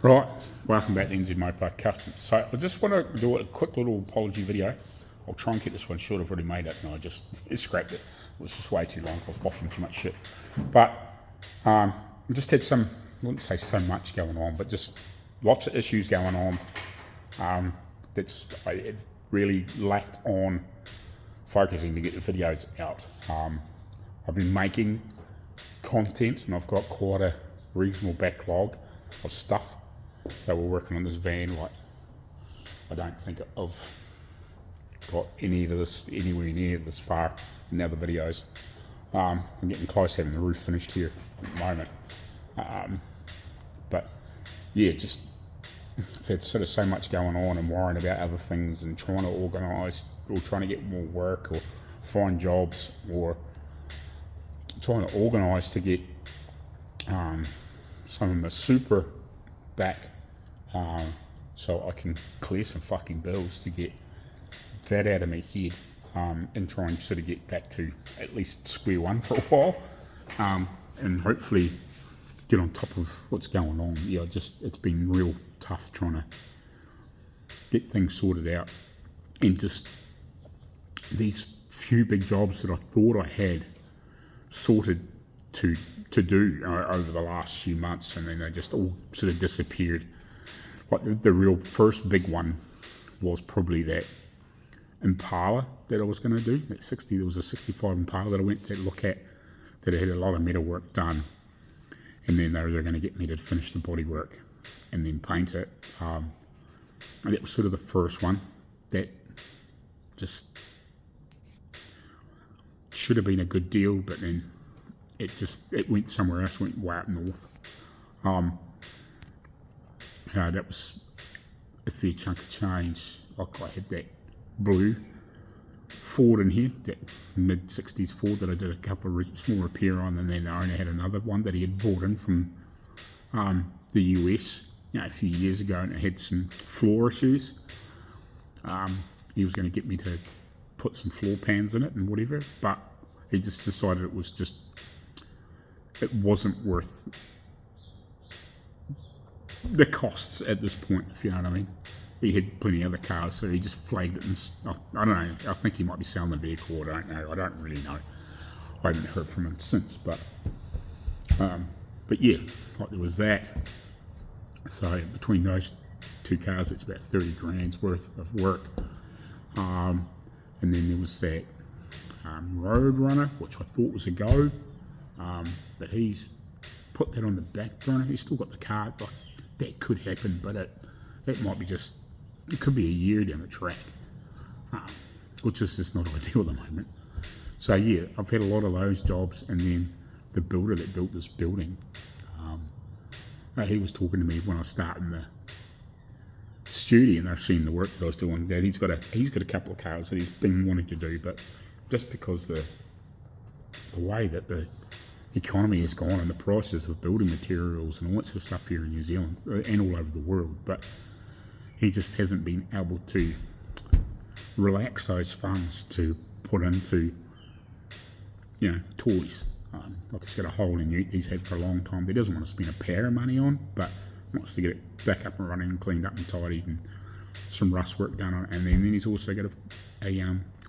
Right, welcome back to NZ Mopar Customs. So I just want to do a quick little apology video. I'll try and keep this one short. I've already made it and I just scrapped it. It was just way too long. I was waffling too much shit. But I just had some, I wouldn't say so much going on, but just lots of issues going on. It really lacked on focusing to get the videos out. I've been making content and I've got quite a reasonable backlog of stuff. So we're working on this van. Like, I don't think I've got any of this anywhere near this far in the other videos. I'm getting close to having the roof finished here at the moment. But yeah, just I've had sort of so much going on and worrying about other things and trying to organise or trying to get more work or find jobs or trying to organise to get some of my super back so I can clear some fucking bills to get that out of my head and try and sort of get back to at least square one for a while and hopefully get on top of what's going on. Yeah, it's been real tough trying to get things sorted out, and just these few big jobs that I thought I had sorted to do over the last few months, and then they just all sort of disappeared. Like the real first big one was probably that Impala that I was going to do. There was a 65 Impala that I went to look at that had a lot of metal work done, and then they were going to get me to finish the body work and then paint it. And that was sort of the first one that just should have been a good deal, but then it went somewhere else, went way up north. That was a fair chunk of change. Like, I had that blue Ford in here, that mid-60s Ford that I did a couple of small repair on, and then the owner had another one that he had brought in from the US a few years ago, and it had some floor issues. He was going to get me to put some floor pans in it and whatever, but he just decided it wasn't worth the costs at this point, if you know what I mean. He had plenty of other cars, so he just flagged it, and I don't know, I think he might be selling the vehicle, I don't know, I don't really know. I haven't heard from him since, but yeah, like, there was that. So between those two cars, it's about 30 grand's worth of work. And then there was that Road Runner, which I thought was a go, but he's put that on the back burner. He's still got the car. Like, that could happen, but it might be just, it could be a year down the track, which is just not ideal at the moment. So yeah, I've had a lot of those jobs, and then the builder that built this building, he was talking to me when I was starting the studio, and I've seen the work that I was doing. That he's got a couple of cars that he's been wanting to do, but just because the way that the economy has gone and the prices of building materials and all that sort of stuff here in New Zealand and all over the world, but he just hasn't been able to relax those funds to put into, toys. Like, he's got a hole in ute he's had for a long time that he doesn't want to spend a power of money on, but wants to get it back up and running and cleaned up and tidied and some rust work done on it. And then he's also got a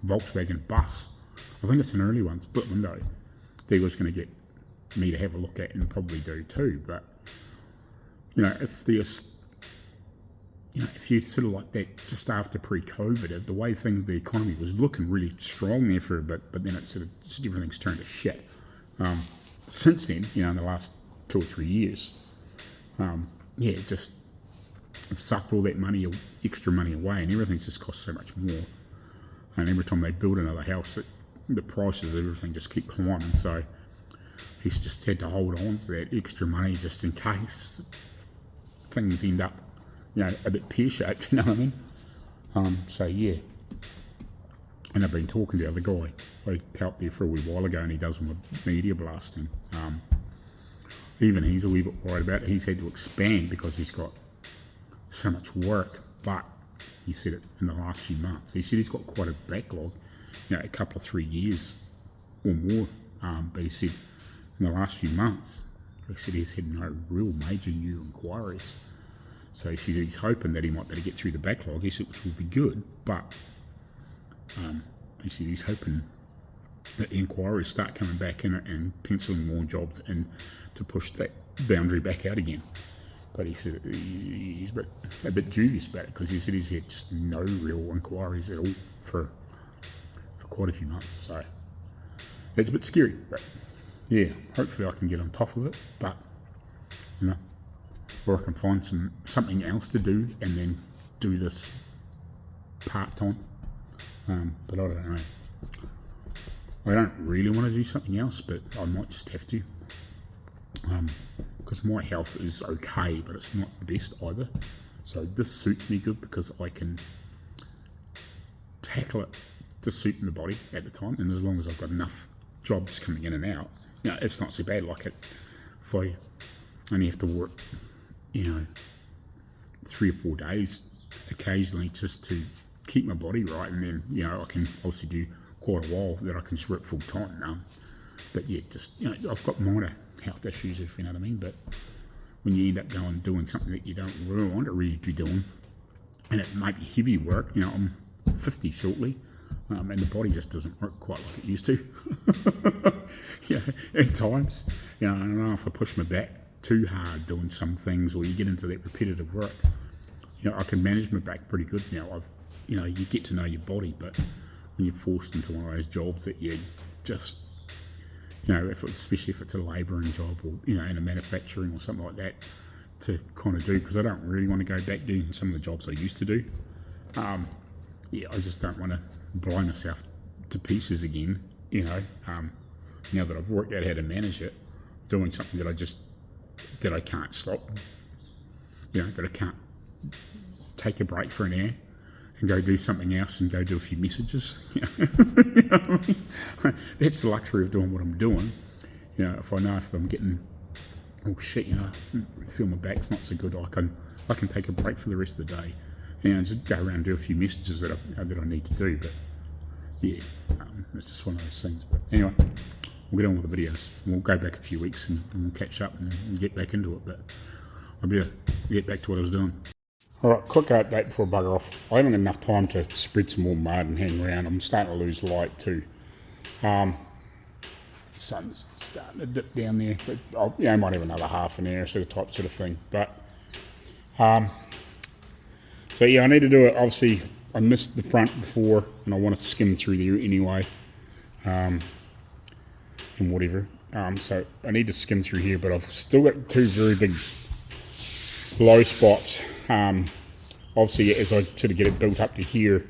Volkswagen bus. I think it's an early one, split window, that he was going to get me to have a look at and probably do too. But if you sort of like that just after pre-COVID, the way the economy was looking really strong there for a bit, but then it sort of just everything's turned to shit. Since then, in the last 2 or 3 years, it sucked all that money, extra money away, and everything's just cost so much more. And every time they build another house, the prices of everything just keep climbing. So he's just had to hold on to that extra money just in case things end up, a bit pear-shaped, you know what I mean? So yeah. And I've been talking to the other guy. I helped there for a wee while ago, and he does my media blasting. Even he's a wee bit worried about it. He's had to expand because he's got so much work, but he said it in the last few months. He said he's got quite a backlog, a couple of 3 years or more. But he said in the last few months, he said he's had no real major new inquiries. So he said he's hoping that he might be able to get through the backlog, he said, which will be good, but he said he's hoping that the inquiries start coming back in and penciling more jobs in to push that boundary back out again. But he said he's a bit dubious about it, because he said he's had just no real inquiries at all for quite a few months. So it's a bit scary, but yeah, hopefully I can get on top of it. But you know, or I can find something else to do and then do this part-time. But I don't know. I don't really want to do something else, but I might just have to. Because my health is okay, but it's not the best either. So this suits me good because I can tackle it to suit my body at the time, and as long as I've got enough jobs coming in and out, you know, it's not so bad. Like if I only have to work, you know, 3 or 4 days occasionally just to keep my body right, and then, you know, I can obviously do quite a while that I can just work full time. But yeah, just, you know, I've got minor health issues, if you know what I mean. But when you end up doing something that you don't really want to really be doing, and it might be heavy work, you know, I'm 50 shortly, and the body just doesn't work quite like it used to. Yeah, at times, you know, I don't know if I push my back too hard doing some things, or you get into that repetitive work, you know, I can manage my back pretty good now. You know, you get to know your body, but when you're forced into one of those jobs that you just, you know, especially if it's a labouring job, or, you know, in a manufacturing or something like that, to kind of do, because I don't really want to go back doing some of the jobs I used to do. Yeah, I just don't want to blow myself to pieces again, you know, now that I've worked out how to manage it, doing something that I can't stop, you know, that I can't take a break for an hour and go do something else and go do a few messages. You know? You know what I mean? That's the luxury of doing what I'm doing. You know, if I know if I'm getting, oh shit, you know, I feel my back's not so good, I can take a break for the rest of the day, you know, and just go around and do a few messages that I need to do. But yeah, it's just one of those things. But anyway, we'll get on with the videos. We'll go back a few weeks and we'll catch up and get back into it. But I better get back to what I was doing. Alright, quick update before I bugger off. I haven't got enough time to spread some more mud and hang around. I'm starting to lose light too. Sun's starting to dip down there, but I might have another half an hour sort of thing. But so yeah, I need to do it. Obviously, I missed the front before, and I want to skim through there anyway, and whatever. So I need to skim through here, but I've still got 2 very big low spots. Obviously, as I sort of get it built up to here,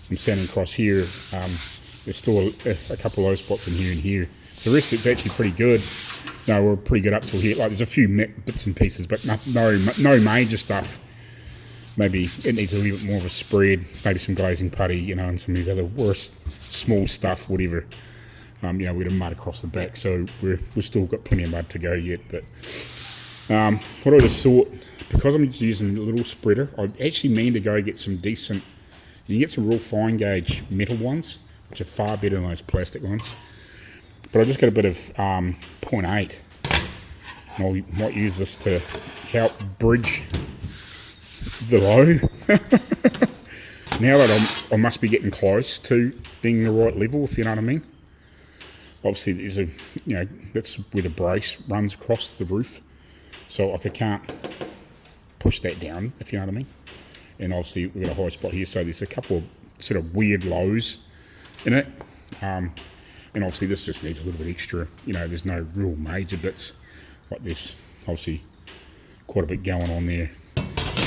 I'm standing across here, there's still a couple of low spots in here and here. The rest it's actually pretty good. No, we're pretty good up till here. Like, there's a few bits and pieces, but no major stuff. Maybe it needs a little bit more of a spread, maybe some glazing putty, you know, and some of these other worse small stuff, whatever. You know, we had mud across the back, so we've still got plenty of mud to go yet. But what I just thought, because I'm just using a little spreader, I actually mean to go get some decent, you can get some real fine gauge metal ones, which are far better than those plastic ones. But I just got a bit of 0.8, and I might use this to help bridge the low. Now that I must be getting close to being the right level, if you know what I mean. Obviously, there's a, you know, that's where the brace runs across the roof, so like I can't push that down, if you know what I mean. And obviously we've got a high spot here, so there's a couple of sort of weird lows in it, and obviously this just needs a little bit extra, you know. There's no real major bits, like this obviously quite a bit going on there.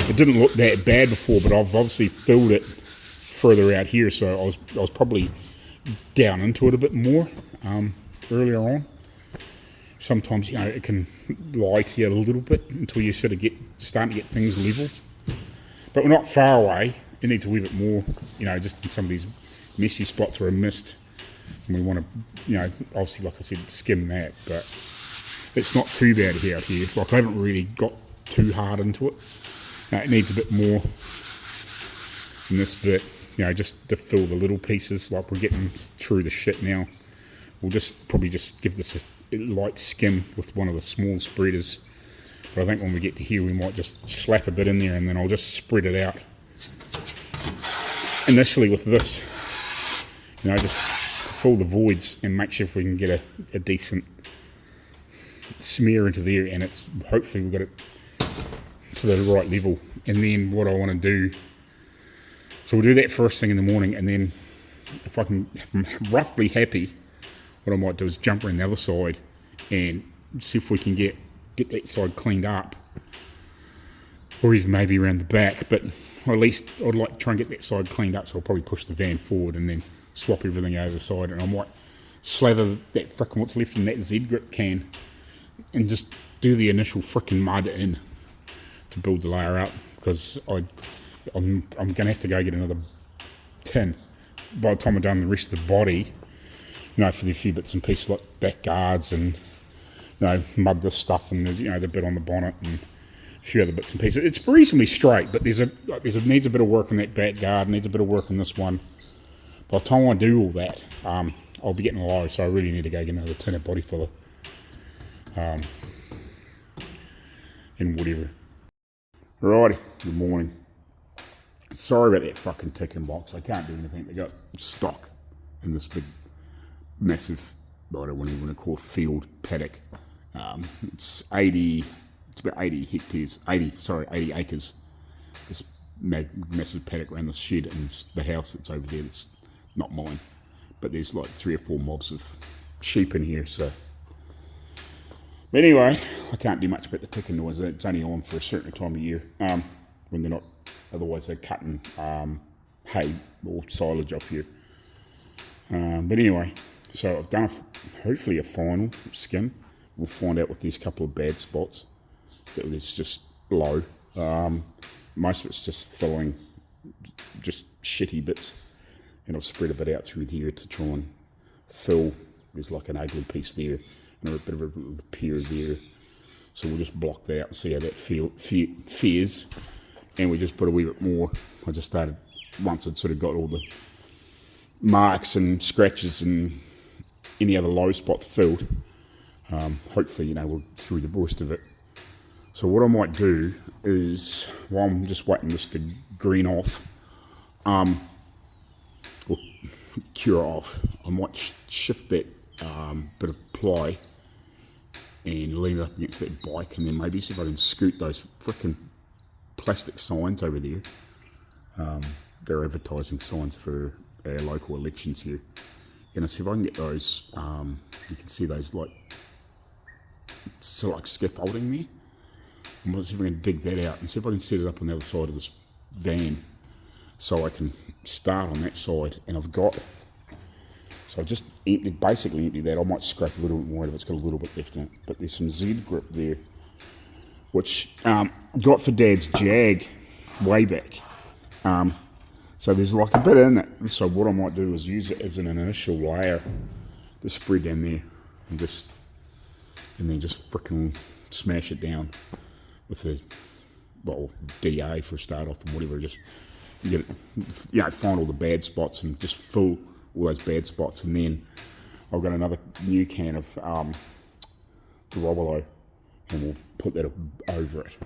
It didn't look that bad before, but I've obviously filled it further out here, so I was probably down into it a bit more earlier on. Sometimes, you know, it can lie to you a little bit until you sort of starting to get things level. But we're not far away. It needs a wee bit more, you know, just in some of these messy spots where I missed. And we want to, you know, obviously, like I said, skim that. But it's not too bad out here. Like, I haven't really got too hard into it. It needs a bit more in this bit, you know, just to fill the little pieces. Like, we're getting through the shit now. We'll probably just give this a light skim with one of the small spreaders But I think when we get to here, we might just slap a bit in there, and then I'll just spread it out initially with this, just to fill the voids and make sure if we can get a decent smear into there, and it's hopefully we've got it to the right level. And then what I want to do, so we'll do that first thing in the morning, and then if I'm roughly happy, what I might do is jump around the other side and see if we can get that side cleaned up, or even maybe around the back, but at least I'd like to try and get that side cleaned up, so I'll probably push the van forward and then swap everything over the side, and I might slather that frickin' what's left in that Z-grip can and just do the initial frickin' mud in to build the layer up, because I'm going to have to go get another tin by the time I've done the rest of the body, for the few bits and pieces like back guards and mud this stuff, and there's the bit on the bonnet and a few other bits and pieces. It's reasonably straight, but there's needs a bit of work on that back guard, needs a bit of work on this one. By the time I do all that, I'll be getting low, so I really need to go get another tin of body filler and whatever. Alrighty, good morning. Sorry about that fucking ticking box. I can't do anything. They got stock in this big, massive, I don't even want to call it field paddock. It's about 80 hectares, 80 acres. This massive paddock around the shed and the house that's over there. That's not mine, but there's like 3 or 4 mobs of sheep in here. So, but anyway, I can't do much about the ticking noise. It's only on for a certain time of year when they're not. Otherwise, they're cutting hay or silage up here. But anyway, so I've done hopefully a final skim. We'll find out with these couple of bad spots that it's just low. Most of it's just filling, just shitty bits, and I've spread a bit out through here to try and fill. There's like an ugly piece there and a bit of a repair there, so we'll just block that out and see how that fares. And we just put a wee bit more. I just started once I'd sort of got all the marks and scratches and any other low spots filled. Hopefully, we're through the worst of it. So what I might do is, while I'm just waiting this to green off, or cure off, I might shift that bit of ply and lean it up against that bike, and then maybe see if I can scoot those frickin' plastic signs over there. They're advertising signs for our local elections here. And I see if I can get those, you can see those like scaffolding there. I'm going to see if I can dig that out and see if I can set it up on the other side of this van so I can start on that side. And I've just basically emptied that. I might scrape a little bit more if it's got a little bit left in it. But there's some Z grip there, which got for Dad's Jag way back. So there's like a bit in it. So what I might do is use it as an initial layer to spread down there, and then just frickin' smash it down with the DA for a start off and whatever. Just get it, find all the bad spots and just fill all those bad spots. And then I've got another new can of the Outlaw, and we'll put that over it.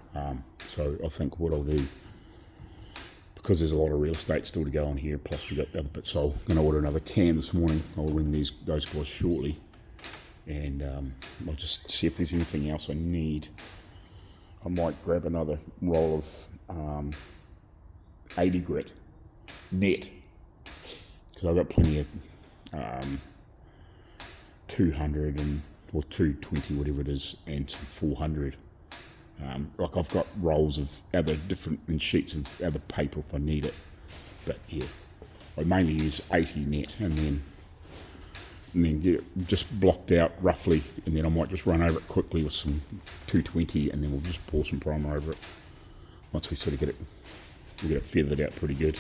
So I think what I'll do, because there's a lot of real estate still to go on here, plus we've got the other bits, so I'm going to order another can this morning. I'll ring those guys shortly, and I'll just see if there's anything else I need. I might grab another roll of 80 grit net, because I've got plenty of 200 or 220, whatever it is, and 400. Like I've got rolls of other different and sheets of other paper if I need it, but yeah, I mainly use 80 net, and then get it just blocked out roughly, and then I might just run over it quickly with some 220, and then we'll just pour some primer over it once we sort of get it feathered out pretty good.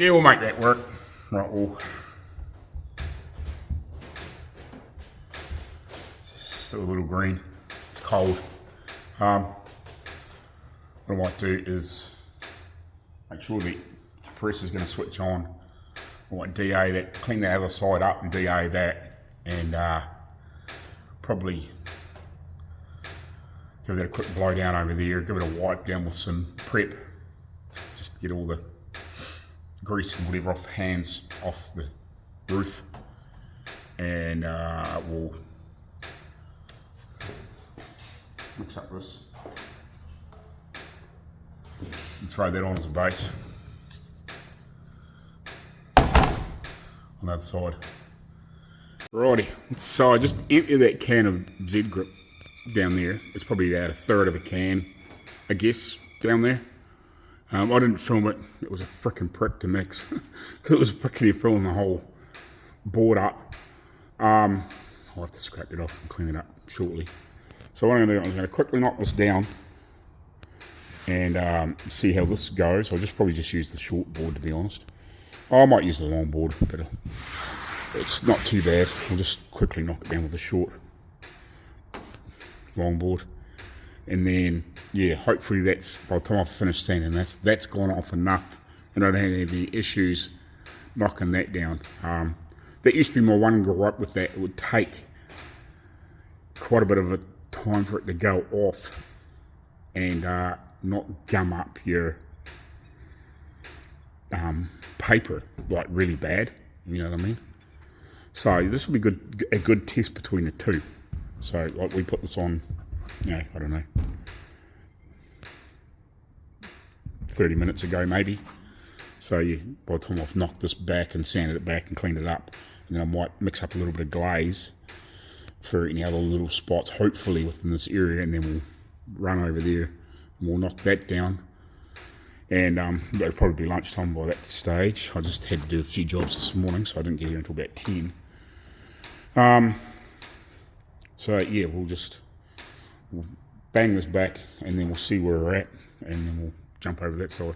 yeah, we'll make that work. Right, well, still a little green. It's cold. What I might do is make sure the compressor's going to switch on. I might DA that, clean the other side up and DA that, and probably give that a quick blow down over there, give it a wipe down with some prep, just to get all the grease and whatever off the roof, and we'll mix up this and throw that on as a base on the other side. Righty, so I just emptied that can of Z grip down there. It's probably about a third of a can, I guess, down there. I didn't film it. It was a frickin' prick to mix because it was frickin' filling the whole board up. I'll have to scrape it off and clean it up shortly. So what I'm going to do is I'm going to quickly knock this down and see how this goes. I'll probably just use the short board, to be honest. I might use the long board, but it's not too bad. I'll just quickly knock it down with the short long board, and then yeah, hopefully that's, by the time I finish sanding, that's gone off enough and I don't have any issues knocking that down. That used to be my one gripe with that. It would take quite a bit of a time for it to go off and not gum up your paper like really bad, you know what I mean? So this will be a good test between the two. So like we put this on, you know, I don't know, 30 minutes ago maybe. So yeah, by the time I've knocked this back and sanded it back and cleaned it up, and then I might mix up a little bit of glaze for any other little spots, hopefully within this area, and then we'll run over there and we'll knock that down. And it'll probably be lunchtime by that stage. I just had to do a few jobs this morning, so I didn't get here until about 10. So yeah, we'll bang this back and then we'll see where we're at, and then we'll jump over that side.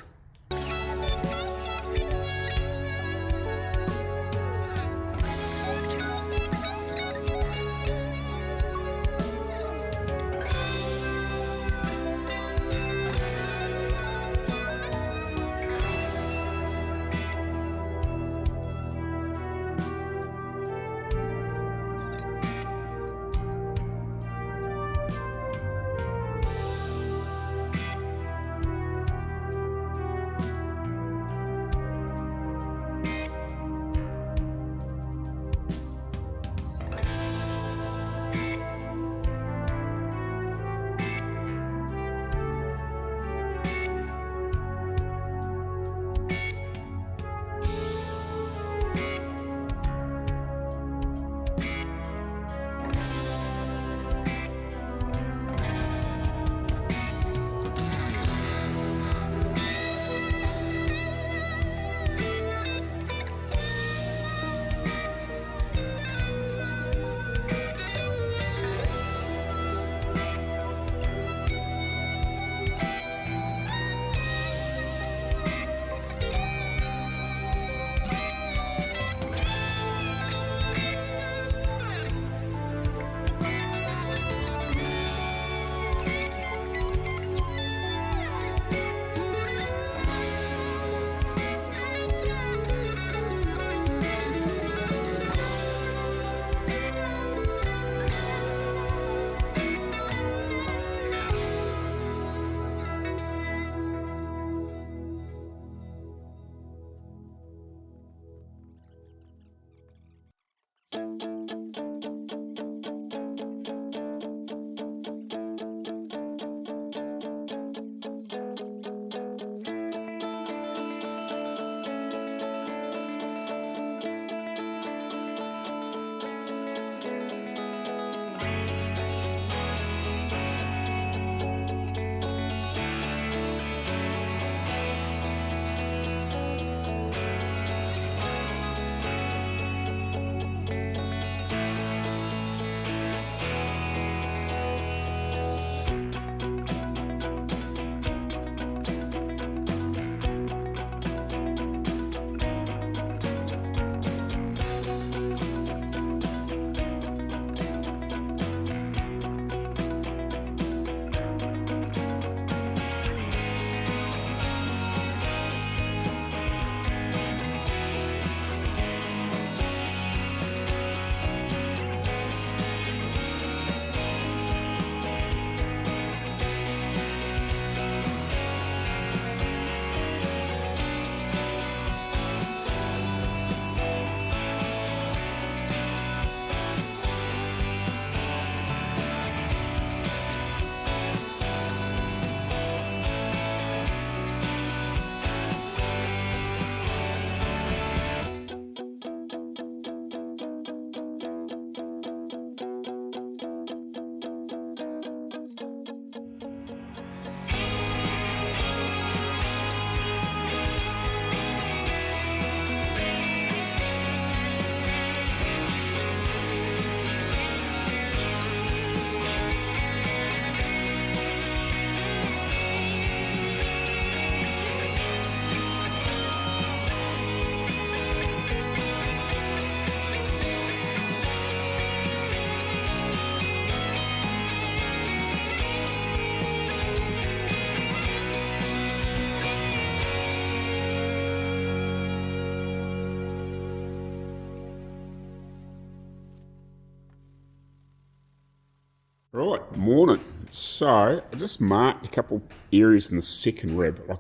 Right, morning. So I just marked a couple areas in the second rib. Like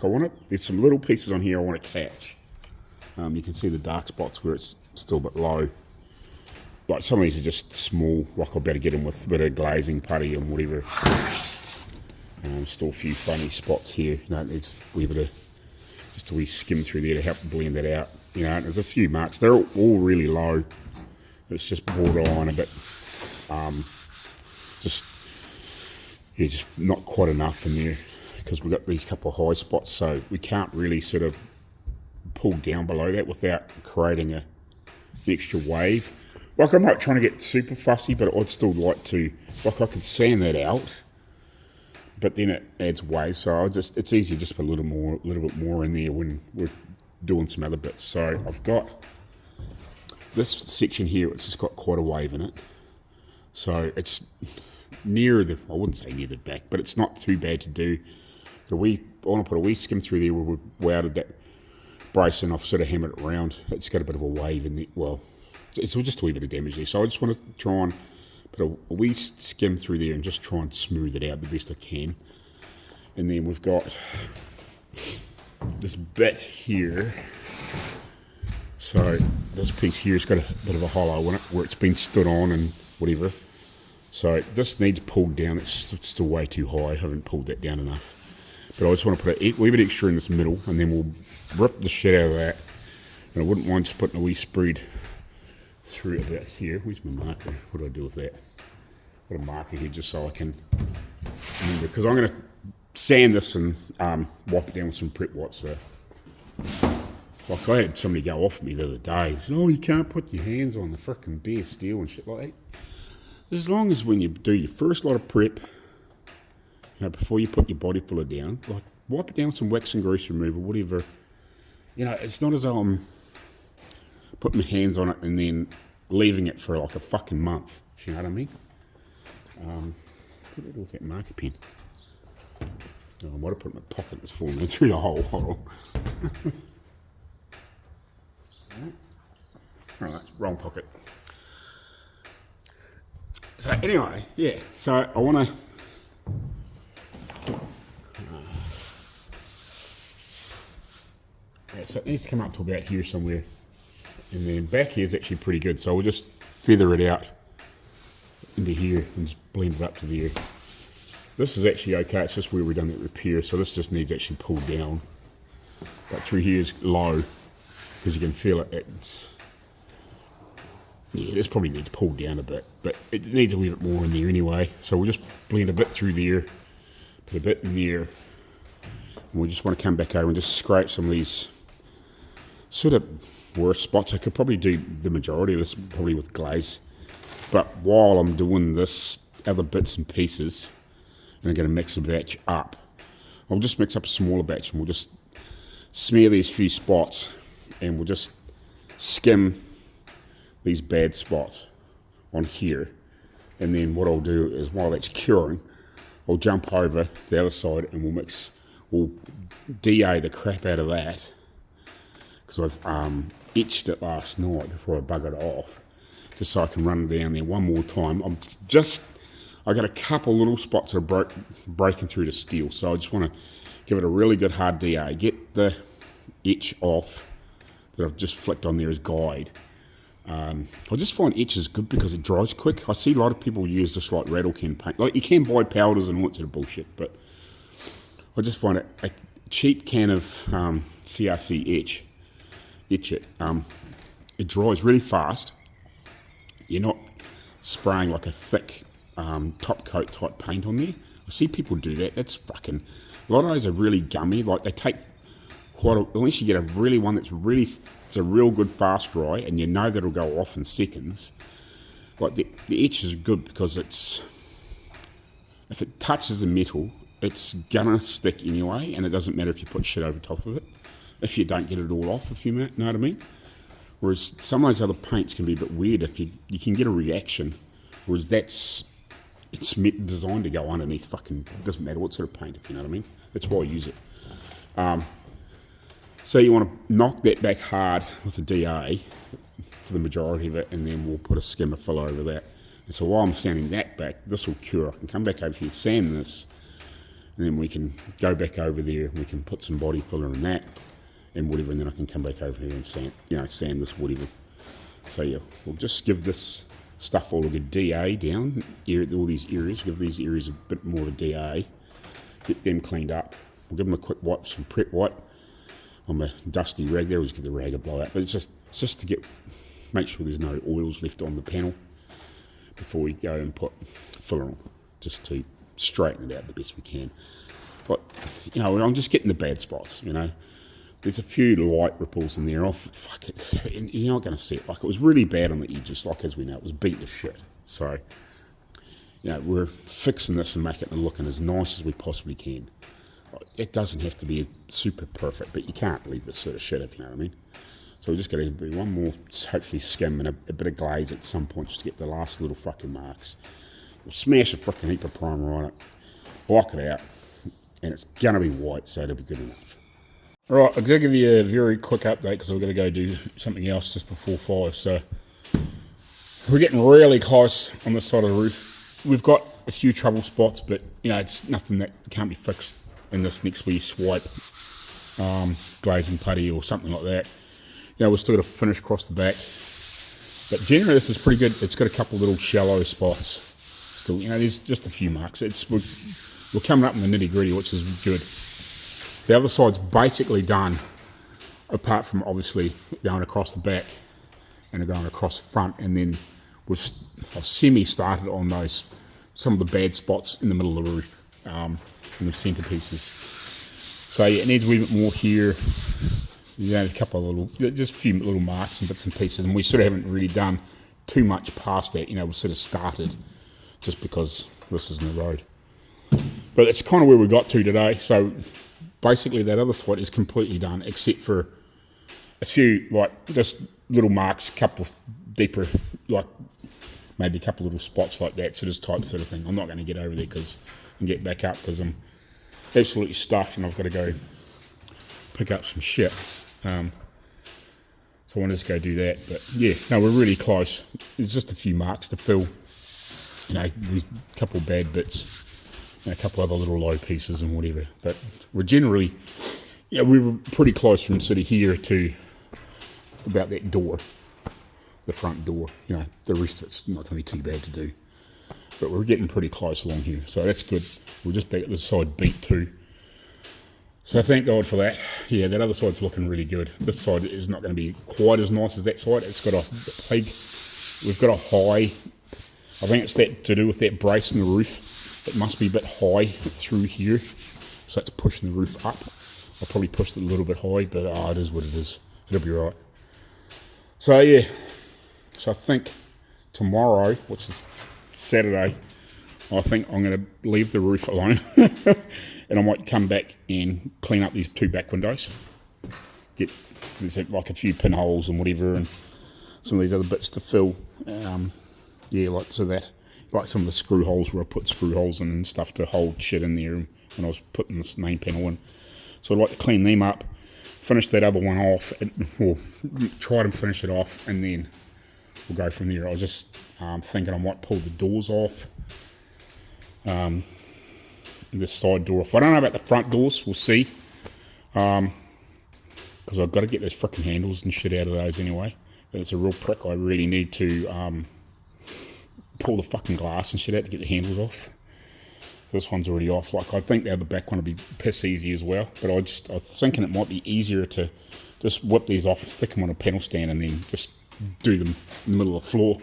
there's some little pieces on here I want to catch. You can see the dark spots where it's still a bit low. Like some of these are just small, like I better get in with a bit of glazing putty and whatever. Still a few funny spots here. There's a wee bit of, just a wee skim through there to help blend it out. There's a few marks. They're all really low. It's just borderline a bit, just not quite enough in there because we've got these couple of high spots, so we can't really sort of pull down below that without creating an extra wave. Like, I'm not trying to get super fussy, but I'd still like to, like, I could sand that out, but then it adds waves, so it's easier just to put a little bit more in there when we're doing some other bits. So I've got this section here, it's just got quite a wave in it. So it's near I wouldn't say near the back, but it's not too bad to do. I want to put a wee skim through there where we welded that brace and I've sort of hammered it around. It's got a bit of a wave in there. Well, it's just a wee bit of damage there. So I just want to try and put a wee skim through there and just try and smooth it out the best I can. And then we've got this bit here. So this piece here has got a bit of a hollow in it where it's been stood on and whatever. So this needs pulled down. It's still way too high. I haven't pulled that down enough. But I just want to put a wee bit extra in this middle, and then we'll rip the shit out of that. And I wouldn't mind just putting a wee spread through about here. Where's my marker? What do I do with that? Put a marker here just so I can remember. Because I'm going to sand this and wipe it down with some prep wipes. So. Like, I had somebody go off at me the other day. He said, oh, you can't put your hands on the frickin' bare steel and shit like that. As long as when you do your first lot of prep, before you put your body filler down, like, wipe it down with some wax and grease remover, whatever. It's not as though I'm putting my hands on it and then leaving it for like a fucking month, if you know what I mean. What did I do with that marker pen? Oh, I might have put it in my pocket. It's falling through the whole hole. Right, wrong pocket. So anyway, yeah, so I want to so it needs to come up to about here somewhere, and then back here is actually pretty good, so we'll just feather it out into here and just blend it up to there. This is actually okay, it's just where we've done that repair, so this just needs actually pulled down, but through here is low because you can feel it. Yeah, this probably needs pulled down a bit, but it needs a wee bit more in there anyway. So we'll just blend a bit through there, put a bit in there, and we just want to come back over and just scrape some of these sort of worse spots. I could probably do the majority of this probably with glaze, but while I'm doing this other bits and pieces, and I'm going to mix a batch up, I'll just mix up a smaller batch and we'll just smear these few spots and we'll just skim these bad spots on here, and then what I'll do is while that's curing, I'll jump over the other side and we'll DA the crap out of that, because I've etched it last night before I buggered it off, just so I can run it down there one more time. I got a couple little spots that are breaking through the steel, so I just want to give it a really good hard DA, get the etch off that I've just flicked on there as guide. I just find etch is good because it dries quick. I see a lot of people use just like rattle can paint. Like, you can buy powders and all that sort of bullshit, but I just find it a cheap can of CRC etch it. It dries really fast. You're not spraying like a thick top coat type paint on there. I see people do that. That's fucking. A lot of those are really gummy. Like, they take unless you get a really one that's really. It's a real good fast dry, and you know that it'll go off in seconds. Like, the etch is good because if it touches the metal, it's gonna stick anyway, and it doesn't matter if you put shit over top of it, if you don't get it all off, if you know what I mean. Whereas some of those other paints can be a bit weird if you can get a reaction, whereas it's designed to go underneath fucking, doesn't matter what sort of paint, if you know what I mean. That's why I use it. So you want to knock that back hard with the DA for the majority of it, and then we'll put a skimmer filler over that. And so while I'm sanding that back, this will cure. I can come back over here, sand this, and then we can go back over there and we can put some body filler in that and whatever, and then I can come back over here and sand, sand this whatever. So yeah, we'll just give this stuff all a good DA down, all these areas, give these areas a bit more of a DA, get them cleaned up. We'll give them a quick wipe, some prep wipe on the dusty rag there. We'll just give the rag a blow out, but it's just to make sure there's no oils left on the panel before we go and put filler on, just to straighten it out the best we can. But I'm just getting the bad spots. There's a few light ripples in there. Oh, fuck it. You're not going to see it. Like, it was really bad on the edges, like, as we know, it was beat to shit. So, we're fixing this and making it looking as nice as we possibly can. It doesn't have to be super perfect, but you can't leave this sort of shit, if you know what I mean. So we're just going to do one more, hopefully skim and a bit of glaze at some point just to get the last little fucking marks. We'll smash a fucking heap of primer on it, block it out, and it's going to be white, so it'll be good enough. Alright, I'm going to give you a very quick update because we're going to go do something else just before 5. So we're getting really close on this side of the roof. We've got a few trouble spots, but it's nothing that can't be fixed in this next wee swipe, glazing putty or something like that. We're still got to finish across the back, but generally this is pretty good. It's got a couple of little shallow spots still. There's just a few marks. We're coming up in the nitty gritty, which is good. The other side's basically done, apart from obviously going across the back and going across the front, and then I've semi-started on some of the bad spots in the middle of the roof, in the centre pieces. So yeah, it needs a wee bit more here. A couple of just a few little marks and bits and pieces, and we sort of haven't really done too much past that. We sort of started just because this is in the road. But that's kind of where we got to today. So basically that other side is completely done, except for a few, just little marks, a couple deeper, maybe a couple little spots like that, type sort of thing. I'm not going to get over there and get back up because I'm absolutely stuffed and I've got to go pick up some shit. So I want to just go do that. But yeah, no, we're really close. There's just a few marks to fill. There's a couple bad bits. A couple other little low pieces and whatever, but we're generally, we were pretty close from sort of here to about that door, the front door. The rest of it's not going to be too bad to do, but we're getting pretty close along here, so that's good. We'll just back at this side beat too, so thank God for that. Yeah, that other side's looking really good. This side is not going to be quite as nice as that side. It's got we've got a high, I think it's that to do with that brace in the roof. It must be a bit high through here, so that's pushing the roof up. I probably pushed it a little bit high, but it is what it is. It'll be right. So yeah, so I think tomorrow, which is Saturday, I think I'm going to leave the roof alone, and I might come back and clean up these 2 back windows. There's like a few pinholes and whatever, and some of these other bits to fill. Like some of the screw holes where I put screw holes in and stuff to hold shit in there when I was putting this main panel in. So I'd like to clean them up, finish that other one off, or try to finish it off, and then we'll go from there. I was just thinking I might pull the doors off, this side door off. I don't know about the front doors, we'll see, because I've got to get those frickin' handles and shit out of those anyway. But it's a real prick. I really need to pull the fucking glass and shit out to get the handles off. This one's already off. I think the other back one will be piss easy as well, but I was thinking it might be easier to just whip these off and stick them on a panel stand and then just do them in the middle of the floor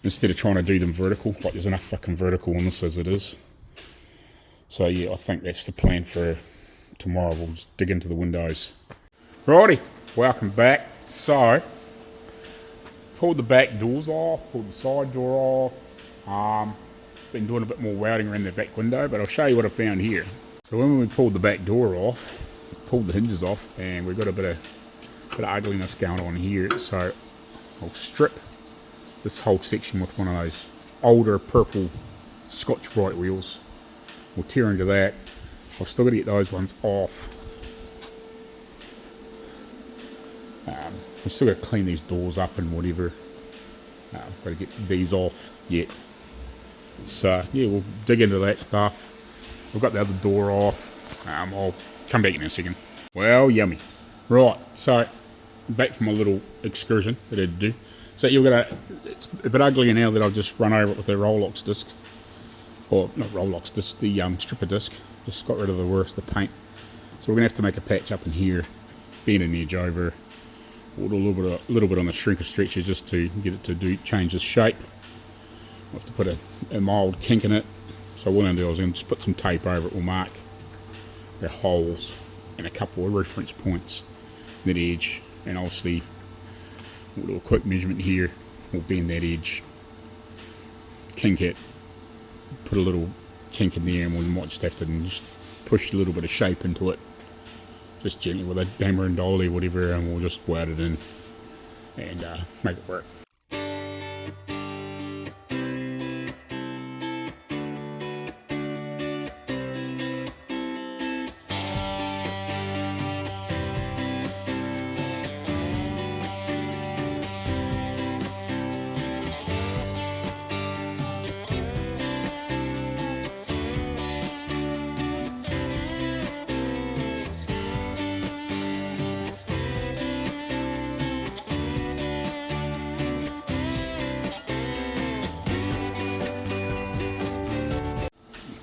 instead of trying to do them vertical. There's enough fucking vertical on this as it is. So yeah, I think that's the plan for tomorrow. We'll just dig into the windows. Righty, welcome back. So pulled the back doors off, pulled the side door off. Been doing a bit more welding around the back window, but I'll show you what I found here. So when we pulled the back door off, pulled the hinges off, and we've got a bit of ugliness going on here. So I'll strip this whole section with one of those older purple Scotch-Brite wheels. We'll tear into that. I've still got to get those ones off. We've still got to clean these doors up and whatever. I've got to get these off yet. So yeah, we'll dig into that stuff. I've got the other door off. I'll come back in a second. Well, yummy. Right, so back from my little excursion that I had to do. So you're gonna, it's a bit uglier now that I've just run over it with a Rolex disc. Or not Rolex disc, the stripper disc. Just got rid of the worst, the paint. So we're gonna have to make a patch up in here, bend an edge over, we'll do a little bit on the shrinker stretcher just to get it to change its shape. We'll have to put a mild kink in it. So what I'm gonna do is I'm just put some tape over it. We'll mark the holes and a couple of reference points in that edge, and obviously we'll do a quick measurement here. We'll bend that edge, kink it, put a little kink in there, and we might just have to just push a little bit of shape into it, just gently with a hammer and dolly or whatever, and we'll just weld it in and make it work.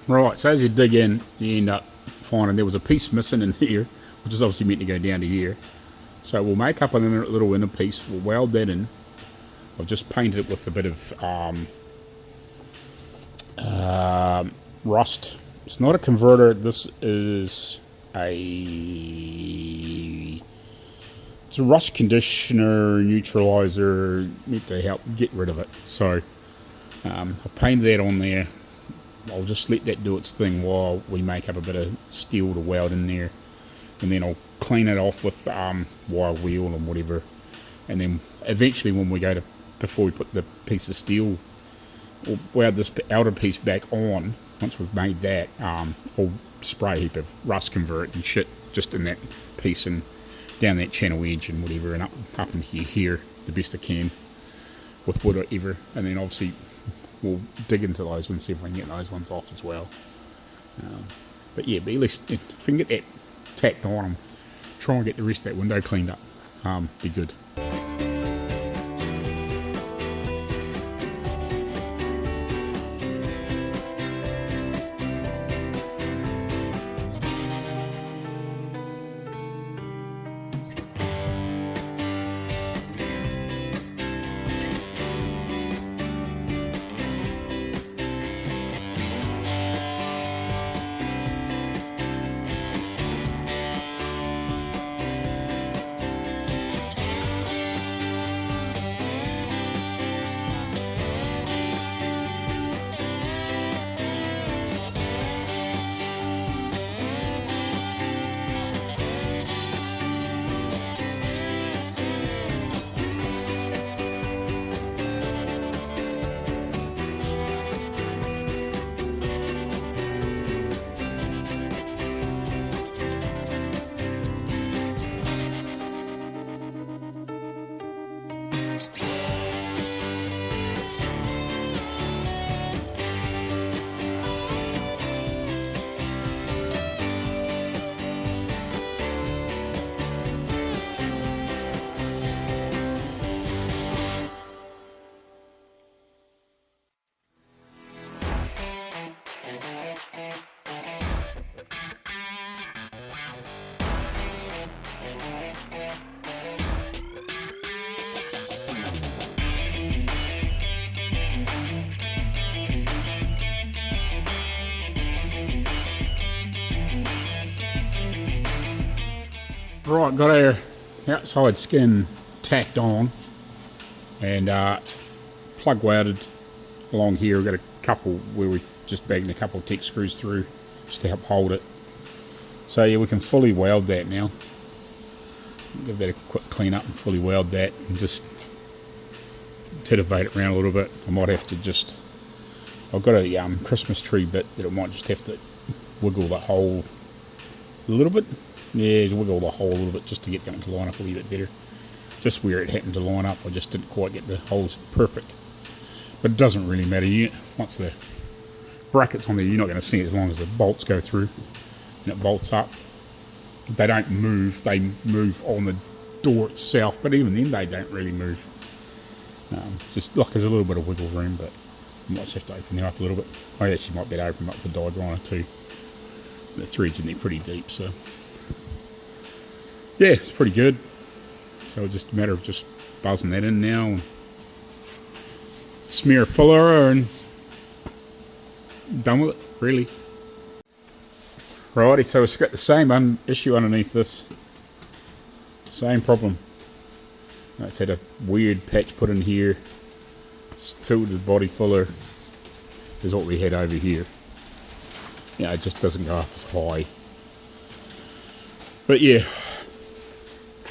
Right, so as you dig in, you end up finding there was a piece missing in here, which is obviously meant to go down to here. So we'll make up a little inner piece, we'll weld that in. I've just painted it with a bit of rust. It's not a converter, this is it's a rust conditioner, neutralizer, meant to help get rid of it. So I painted that on there. I'll just let that do its thing while we make up a bit of steel to weld in there, and then I'll clean it off with wire wheel and whatever, and then eventually when we go to, before we put the piece of steel, we'll weld this outer piece back on. Once we've made that, I'll spray a heap of rust convert and shit just in that piece and down that channel edge and whatever, and up in here the best I can with wood or whatever, and then obviously we'll dig into those ones, see if we can get those ones off as well. But yeah, but at least if we can get that tacked on and try and get the rest of that window cleaned up, be good. Right, got our outside skin tacked on and plug welded along here. We've got a couple where we just bagged a couple of Tech screws through just to help hold it. So yeah, we can fully weld that now. Give that a quick clean up and fully weld that and just titivate it around a little bit. I might have to just, I've got a Christmas tree bit that I might just have to wiggle the hole a little bit. Yeah, just wiggle the hole a little bit just to get them to line up a little bit better. just where it happened to line up. I just didn't quite get the holes perfect. But it doesn't really matter. Once the bracket's on there, you're not going to see it as long as the bolts go through and it bolts up. They don't move. They move on the door itself, but even then they don't really move. Just like there's a little bit of wiggle room, but you might just have to open them up a little bit. I actually might be able to open them up with the die grinder too. The threads in there pretty deep, so yeah, it's pretty good. So it's just a matter of just buzzing that in now and smear a puller and done with it, really. Righty, so it's got the same issue underneath this. Same problem. It's had a weird patch put in here. It's filled with body fuller. Is what we had over here. Yeah, it just doesn't go up as high. But yeah,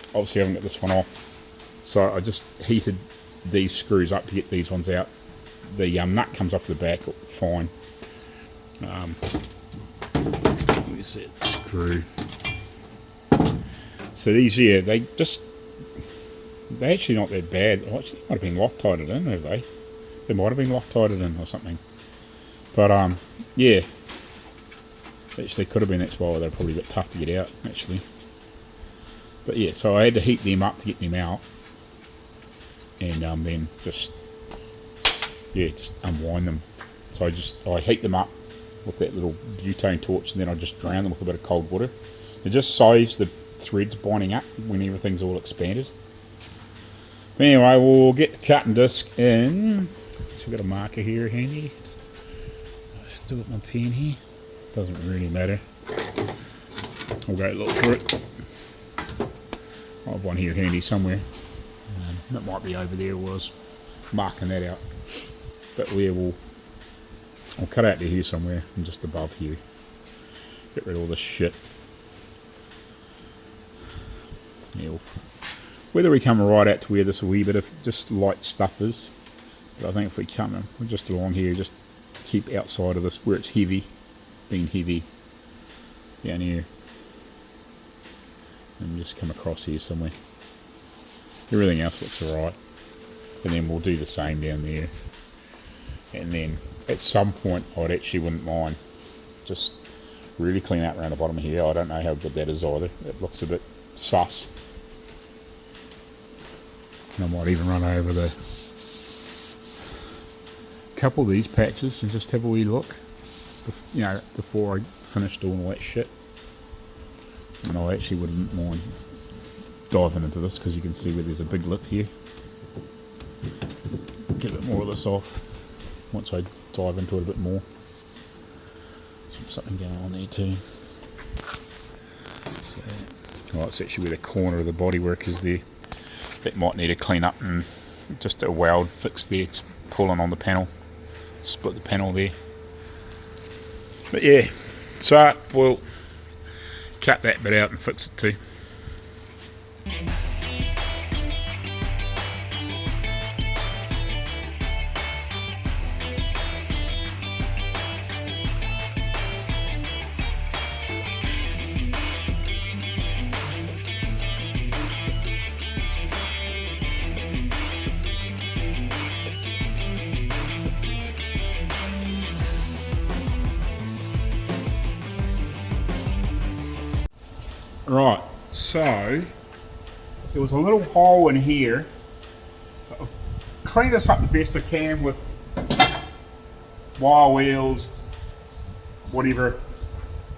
obviously I haven't got this one off. So I just heated these screws up to get these ones out. The nut comes off the back fine. Where's that screw? So these here, they're actually not that bad. Oh, actually, they might have been Loctited in, have they? They might have been Loctited in or something. But yeah, actually could have been. That's why they're probably a bit tough to get out, actually. But yeah, so I had to heat them up to get them out, and then just unwind them. So I heat them up with that little butane torch, and then I just drown them with a bit of cold water. It just saves the threads binding up when everything's all expanded. But anyway, we'll get the cutting disc in. So we've got a marker here handy. I'll still got my pen here. Doesn't really matter. I'll go look for it. I have one here handy somewhere. That might be over there. Was marking that out. But I'll cut out to here somewhere and just above here. Get rid of all this shit. Yeah, whether we come right out to where this wee bit of just light stuff is, but I think if we come just along here, just keep outside of this where it's heavy, being heavy down here, and just come across here somewhere. Everything else looks alright, and then we'll do the same down there. And then at some point I wouldn't mind just really clean out around the bottom here. I don't know how good that is either. It looks a bit sus. And I might even run over the couple of these patches and just have a wee look, before I finish doing all that shit. And I actually wouldn't mind diving into this, because you can see where there's a big lip here. Get a bit more of this off once I dive into it a bit more. Something going on there too. So, well, it's actually where the corner of the bodywork is there. That might need a clean up and just a weld fix there. It's pulling on the panel, split the panel there. But yeah, so we'll cut that bit out and fix it too. Right, so there was a little hole in here. So I've cleaned this up the best I can with wire wheels, whatever.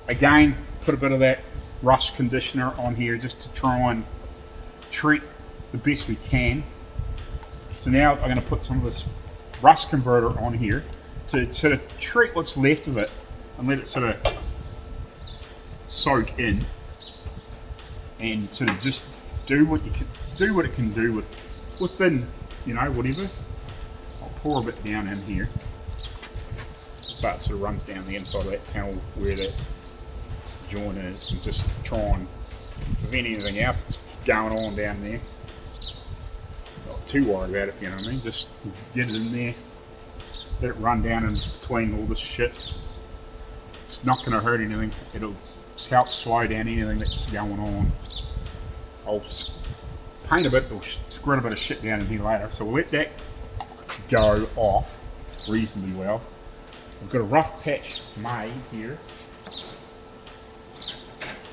Again, put a bit of that rust conditioner on here just to try and treat the best we can. So now I'm going to put some of this rust converter on here to sort of treat what's left of it and let it sort of soak in. And sort of just do what it can do within, whatever. I'll pour a bit down in here, so it sort of runs down the inside of that panel where that joint is, and just try and prevent anything else that's going on down there. Not too worried about it, you know what I mean. Just get it in there, let it run down in between all this shit. It's not going to hurt anything. It'll help slow down anything that's going on. I'll paint a bit, it'll squirt a bit of shit down in here later. So we'll let that go off reasonably well. We've got a rough patch made here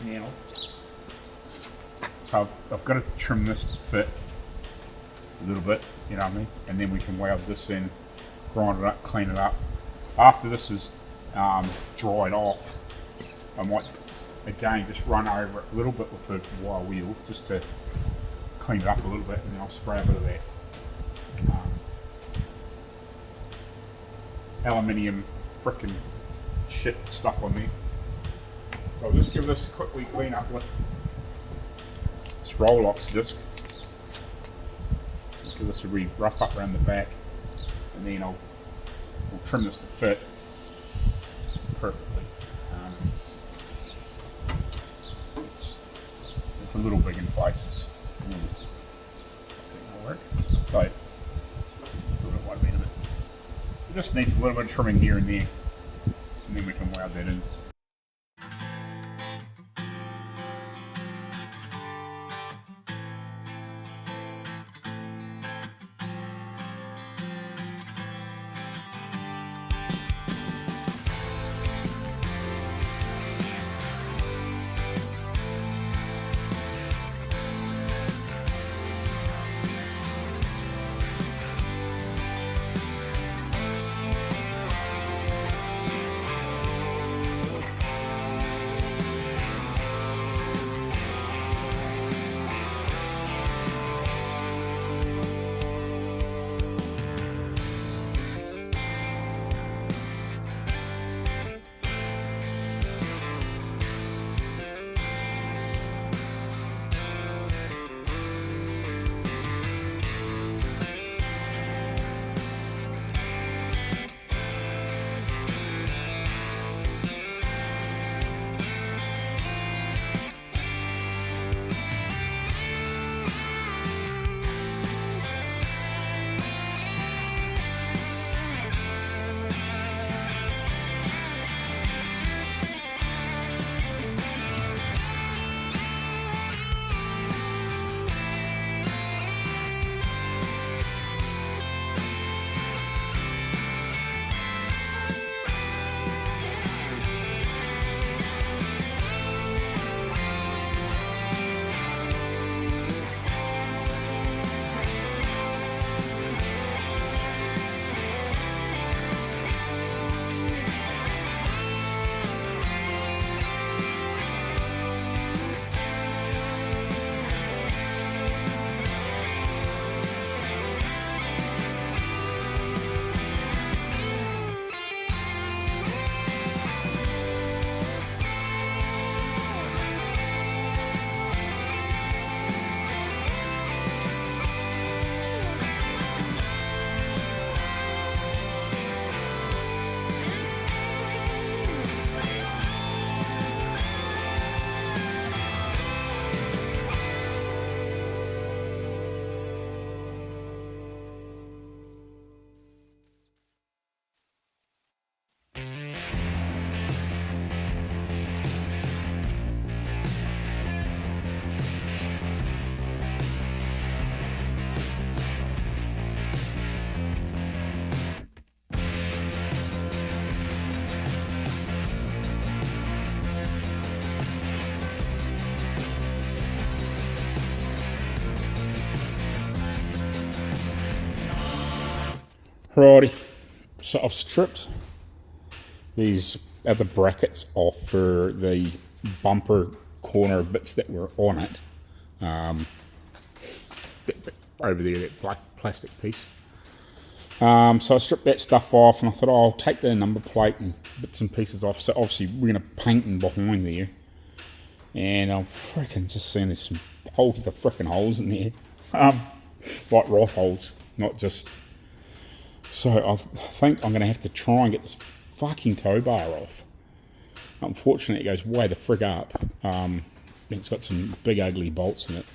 now. So I've got to trim this to fit a little bit, you know what I mean? And then we can weld this in, grind it up, clean it up. After this is dried off, I might again just run over it a little bit with the wire wheel just to clean it up a little bit, and then I'll spray a bit of that aluminium frickin' shit stuff on there. I'll just give this a quick wee clean up with this Rolex disc. Just give this a wee rough up around the back, and then we'll trim this to fit perfectly. It's a little big in places. Is it gonna work? So, a little bit wide bit of it. It just needs a little bit of trimming here and there, and then we can weld that in. Righty, so I've stripped these other brackets off for the bumper corner bits that were on it. That bit over there, that black plastic piece. So I stripped that stuff off, and I thought, oh, I'll take the number plate and bits and pieces off. So obviously we're going to paint in behind there, and I'm freaking just seeing there's some whole heap of freaking holes in there, like rot holes, not just. So I think I'm going to have to try and get this fucking tow bar off. Unfortunately, it goes way the frig up. It's got some big ugly bolts in it.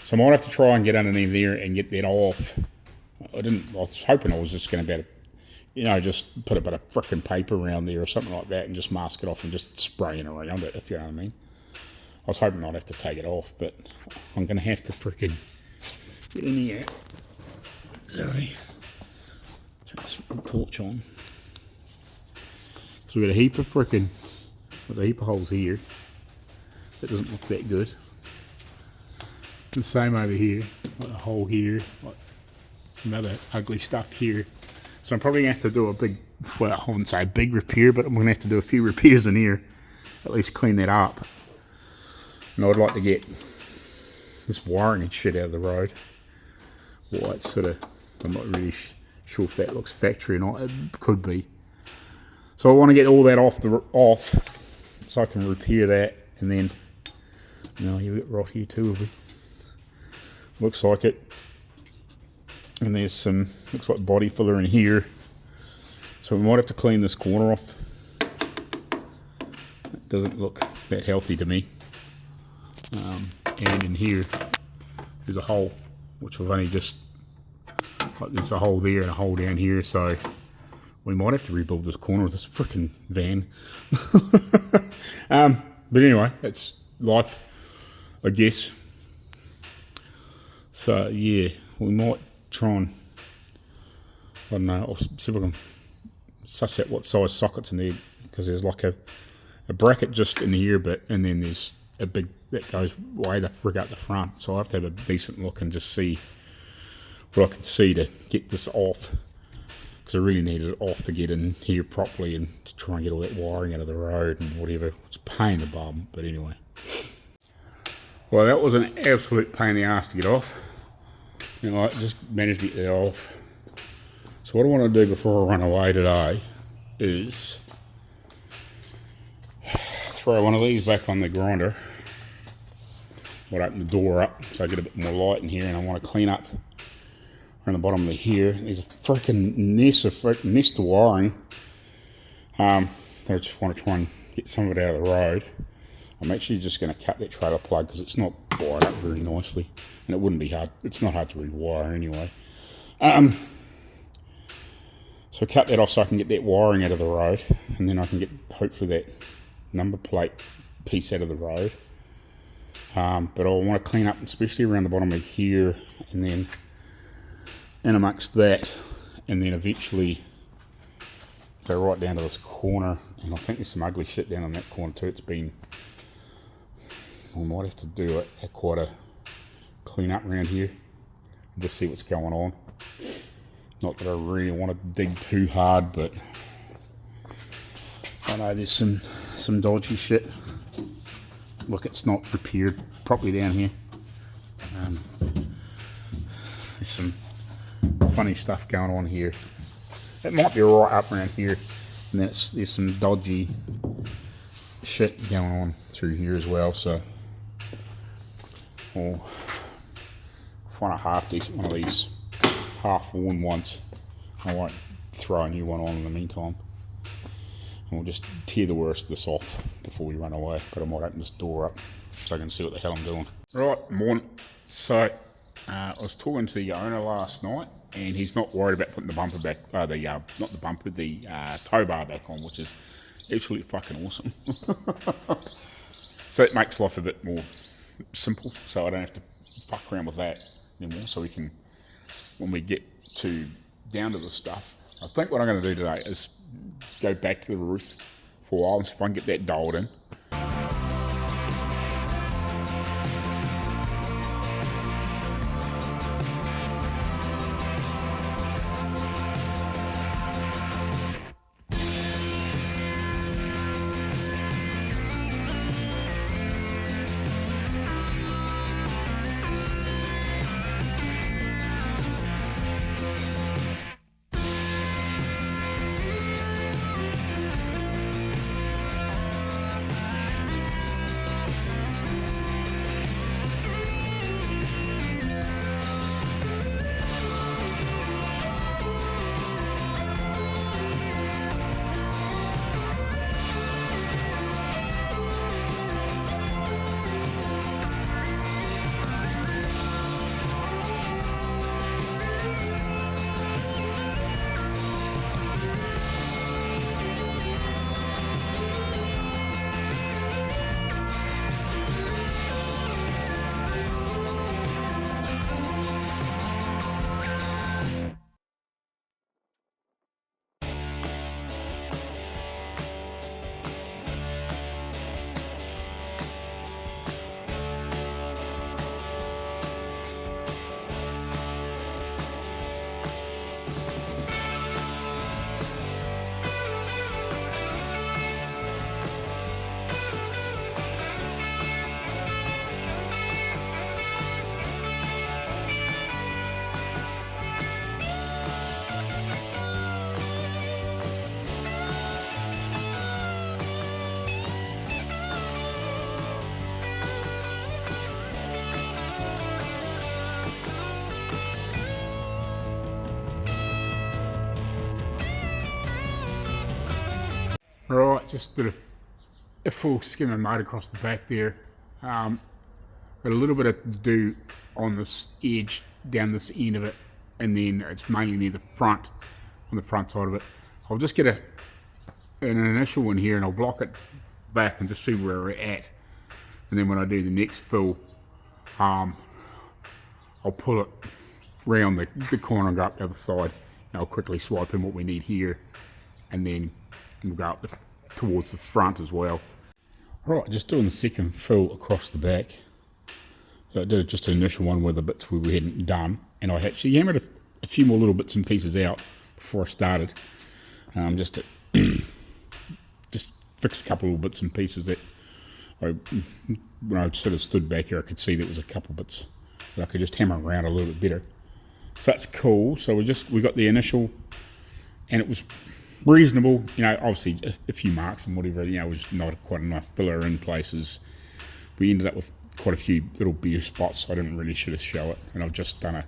So I might have to try and get underneath there and get that off. I was hoping I was just going to be able to, you know, just put a bit of frickin' paper around there or something like that and just mask it off and just spraying around it, if you know what I mean. I was hoping I'd have to take it off, but I'm going to have to freaking get in here. Sorry. Turn this torch on. So we've got a heap of freaking, there's a heap of holes here. That doesn't look that good. The same over here, like a hole here, like some other ugly stuff here. So I'm probably going to have to do a big, well, I wouldn't say a big repair, but I'm going to have to do a few repairs in here. At least clean that up. And I'd like to get this wiring and shit out of the road. Well, it's sort of, I'm not really sure if that looks factory or not. It could be. So I want to get all that off so I can repair that, and then, no, you got right here too, have we? Looks like it. And there's some, looks like body filler in here. So we might have to clean this corner off. It doesn't look that healthy to me. And in here, there's a hole, which I've only just, like there's a hole there and a hole down here, so we might have to rebuild this corner with this freaking van. But anyway, that's life, I guess. So yeah, we might try and, I don't know, I'll see if I can suss out what size sockets in there, because there's like a bracket just in here, and then there's a big, that goes way the frig out the front, so I have to have a decent look and just see what I can see to get this off, because I really need it off to get in here properly and to try and get all that wiring out of the road and whatever. It's a pain in the bum, but anyway. Well, that was an absolute pain in the ass to get off. You know, I just managed to get that off. So what I want to do before I run away today is throw one of these back on the grinder. I'll open the door up so I get a bit more light in here, and I want to clean up around the bottom of here. There's a freaking nest of wiring. I just want to try and get some of it out of the road. I'm actually just going to cut that trailer plug because it's not wired up very nicely, and it wouldn't be hard. It's not hard to rewire anyway. So cut that off so I can get that wiring out of the road, and then I can get hopefully that number plate piece out of the road. But I want to clean up especially around the bottom of here, and then in amongst that, and then eventually go right down to this corner. And I think there's some ugly shit down in that corner too. It's been, we might have to do quite a clean up around here and just see what's going on. Not that I really want to dig too hard, but I know there's some dodgy shit. Look, it's not repaired properly down here. There's some funny stuff going on here. It might be right up around here, and then there's some dodgy shit going on through here as well. So I'll find a half decent one of these half worn ones. I won't throw a new one on in the meantime. And we'll just tear the worst of this off before we run away. But I might open this door up so I can see what the hell I'm doing. Right, morning. So I was talking to the owner last night, and he's not worried about putting the bumper back, not the bumper, the tow bar back on, which is absolutely fucking awesome. So it makes life a bit more simple, so I don't have to fuck around with that anymore. So we can, when we get down to the stuff, I think what I'm going to do today is go back to the roof for a while and see if I can get that dialed in. Right, just did a full skim and mud across the back there. Got a little bit of dew on this edge down this end of it, and then it's mainly near the front, on the front side of it. I'll just get an initial one here and I'll block it back and just see where we're at. And then when I do the next fill, I'll pull it round the corner and go up the other side. And I'll quickly swipe in what we need here, and then we'll go up towards the front as well. Right, just doing the second fill across the back. So I did just an initial one with the bits we hadn't done, and I actually hammered a few more little bits and pieces out before I started, just to just fix a couple of bits and pieces that when I sort of stood back here, I could see there was a couple bits that I could just hammer around a little bit better. So that's cool. So we got the initial, and it was reasonable. You know, obviously a few marks and whatever. You know, it was not quite enough filler in places. We ended up with quite a few little bare spots. I didn't really show it, and I've just done a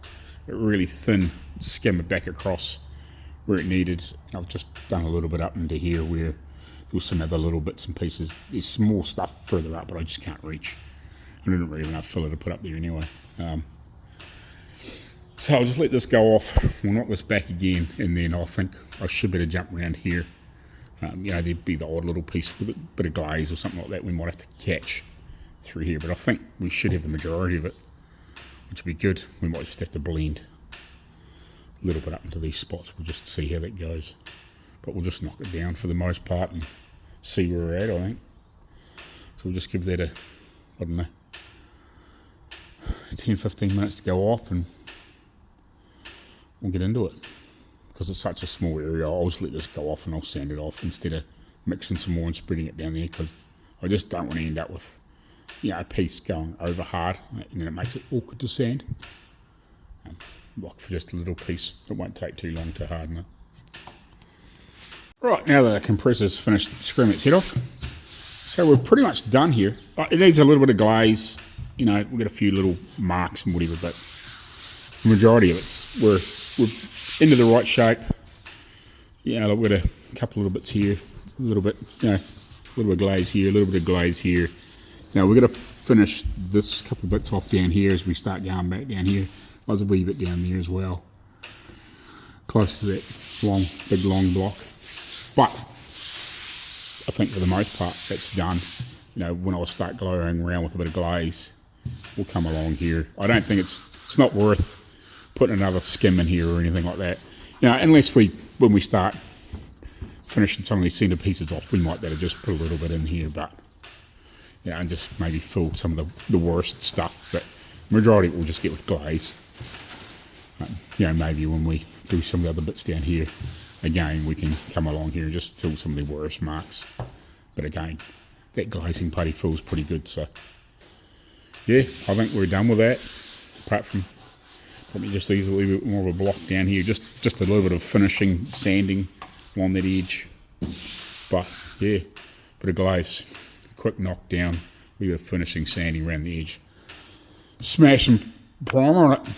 really thin skim back across where it needed. I've just done a little bit up into here where there was some other little bits and pieces. There's some more stuff further up, but I just can't reach. I didn't really have enough filler to put up there anyway. So I'll just let this go off. We'll knock this back again, and then I think I should better jump around here. You know, there'd be the odd little piece with a bit of glaze or something like that we might have to catch through here, but I think we should have the majority of it, which would be good. We might just have to blend a little bit up into these spots. We'll just see how that goes, but we'll just knock it down for the most part and see where we're at, I think. So we'll just give that a, I don't know, 10-15 minutes to go off, and we'll get into it. Because it's such a small area, I'll just let this go off and I'll sand it off instead of mixing some more and spreading it down there, because I just don't want to end up with, you know, a piece going over hard and then it makes it awkward to sand. Block for just a little piece. It won't take too long to harden it. Right, now that the compressor's finished screwing its head off, so we're pretty much done here. It needs a little bit of glaze, you know, we've got a few little marks and whatever, but the majority of it's, we're into the right shape. Yeah, look, we've got a couple little bits here, a little bit, you know, a little bit of glaze here, a little bit of glaze here. Now we're going to finish this couple bits off down here as we start going back down here. There's a wee bit down there as well, close to that big long block. But I think for the most part that's done. You know, when I start glowing around with a bit of glaze, we'll come along here. I don't think it's not worth putting another skim in here or anything like that. You know, unless when we start finishing some of these centre pieces off, we might better just put a little bit in here, but you know, and just maybe fill some of the worst stuff. But majority we'll just get with glaze. You know, maybe when we do some of the other bits down here, again we can come along here and just fill some of the worst marks. But again, that glazing putty feels pretty good. So yeah, I think we're done with that. Apart from probably just leave a little bit more of a block down here, just a little bit of finishing sanding along that edge. But yeah, bit of glaze, quick knock down, we got finishing sanding around the edge. Smash some primer on it.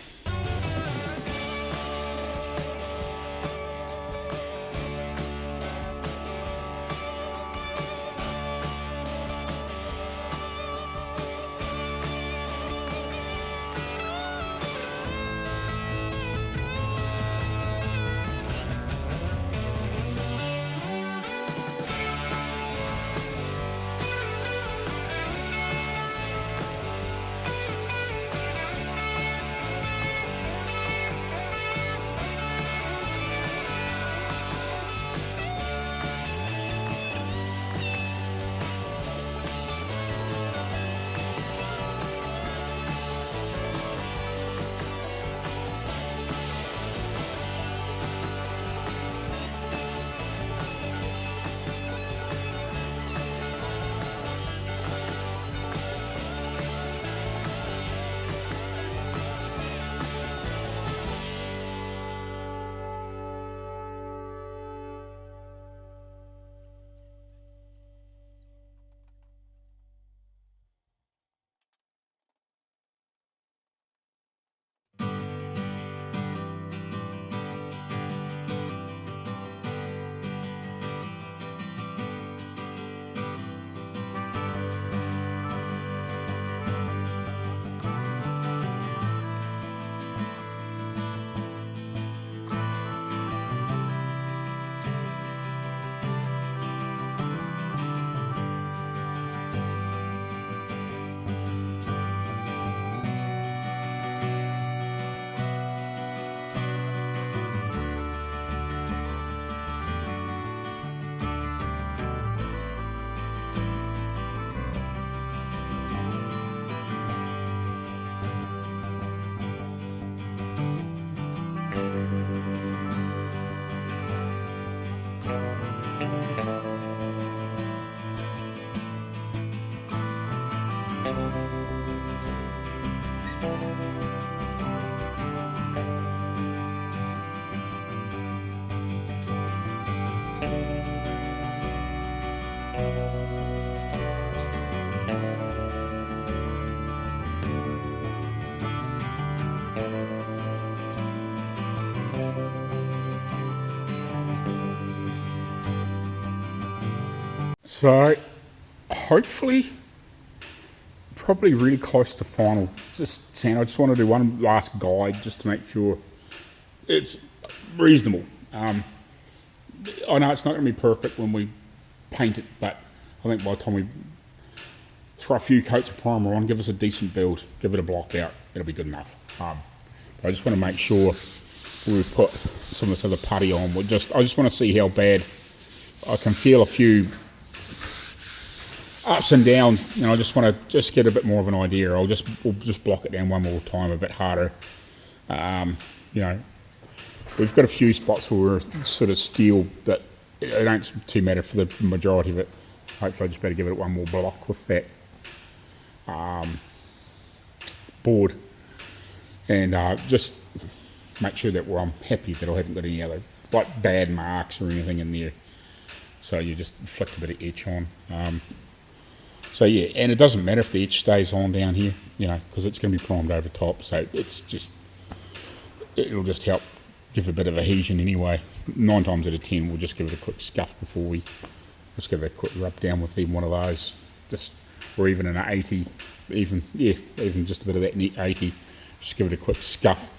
So, hopefully, probably really close to final. Just saying, I just want to do one last guide just to make sure it's reasonable. I know it's not going to be perfect when we paint it, but I think by the time we throw a few coats of primer on, give us a decent build, give it a block out, it'll be good enough. I just want to make sure we put some of this other putty on. I just want to see how bad I can feel a few ups and downs, and I just want to just get a bit more of an idea. We'll just block it down one more time, a bit harder. You know, we've got a few spots where we're sort of steel that it don't too matter for the majority of it. Hopefully I just better give it one more block with that board, and just make sure that I'm happy that I haven't got any other like bad marks or anything in there. So you just flick a bit of etch on. So yeah, and it doesn't matter if the etch stays on down here, you know, because it's going to be primed over top. So it'll just help give a bit of adhesion anyway. 9 times out of 10, we'll just give it a quick scuff before we just give it a quick rub down with even one of those, or even an 80, even just a bit of that neat 80. Just give it a quick scuff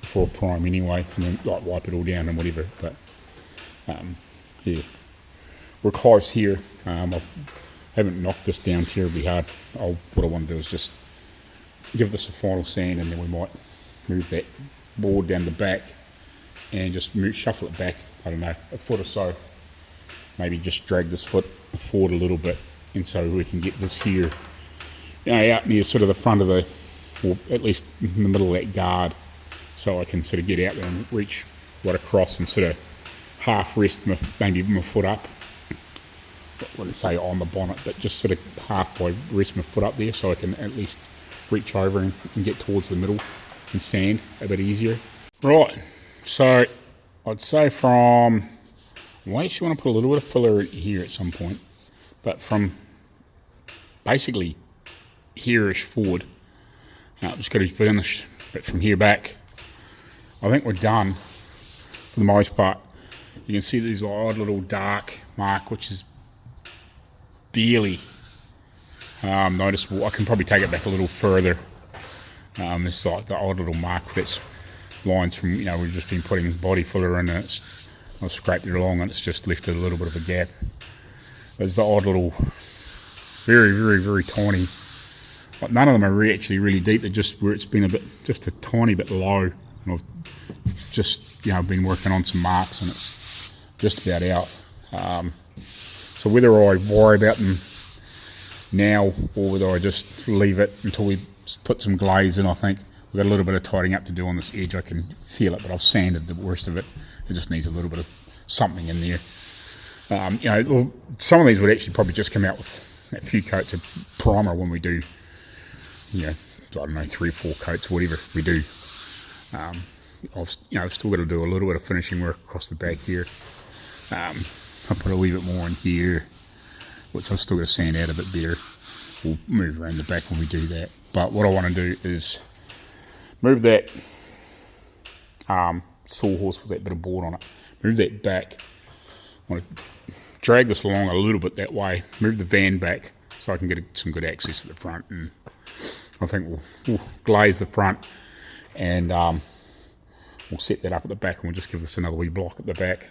before prime anyway, and then like wipe it all down and whatever. But yeah, we're close here. I haven't knocked this down terribly hard. What I want to do is just give this a final sand, and then we might move that board down the back and just shuffle it back, I don't know, a foot or so. Maybe just drag this foot forward a little bit, and so we can get this here, you know, out near sort of the front of the, or at least in the middle of that guard, so I can sort of get out there and reach right across and sort of half rest maybe my foot up. I wouldn't say on the bonnet, but just sort of half by rest my foot up there, so I can at least reach over and get towards the middle and sand a bit easier. Right, so I'd say from, well, actually want to put a little bit of filler here at some point, but from basically here-ish forward, just got to put in this, but from here back, I think we're done for the most part. You can see these odd little dark mark, which is barely noticeable. I can probably take it back a little further. It's like the odd little mark that's lines from, you know, we've just been putting body filler in, and I've scraped it along and it's just left a little bit of a gap. There's the odd little, very, very, very tiny, but none of them are actually really deep. They're just where it's been just a tiny bit low, and I've just, you know, been working on some marks and it's just about out. So whether I worry about them now or whether I just leave it until we put some glaze in, I think we've got a little bit of tidying up to do on this edge. I can feel it, but I've sanded the worst of it. It just needs a little bit of something in there. You know, some of these would actually probably just come out with a few coats of primer when we do, you know, I don't know, 3 or 4 coats, whatever we do. I've still got to do a little bit of finishing work across the back here. I'll put a wee bit more in here, which I've still got to sand out a bit better. We'll move around the back when we do that. But what I want to do is move that sawhorse with that bit of board on it, move that back. I want to drag this along a little bit that way, move the van back so I can get some good access at the front, and I think we'll glaze the front, and we'll set that up at the back, and we'll just give this another wee block at the back.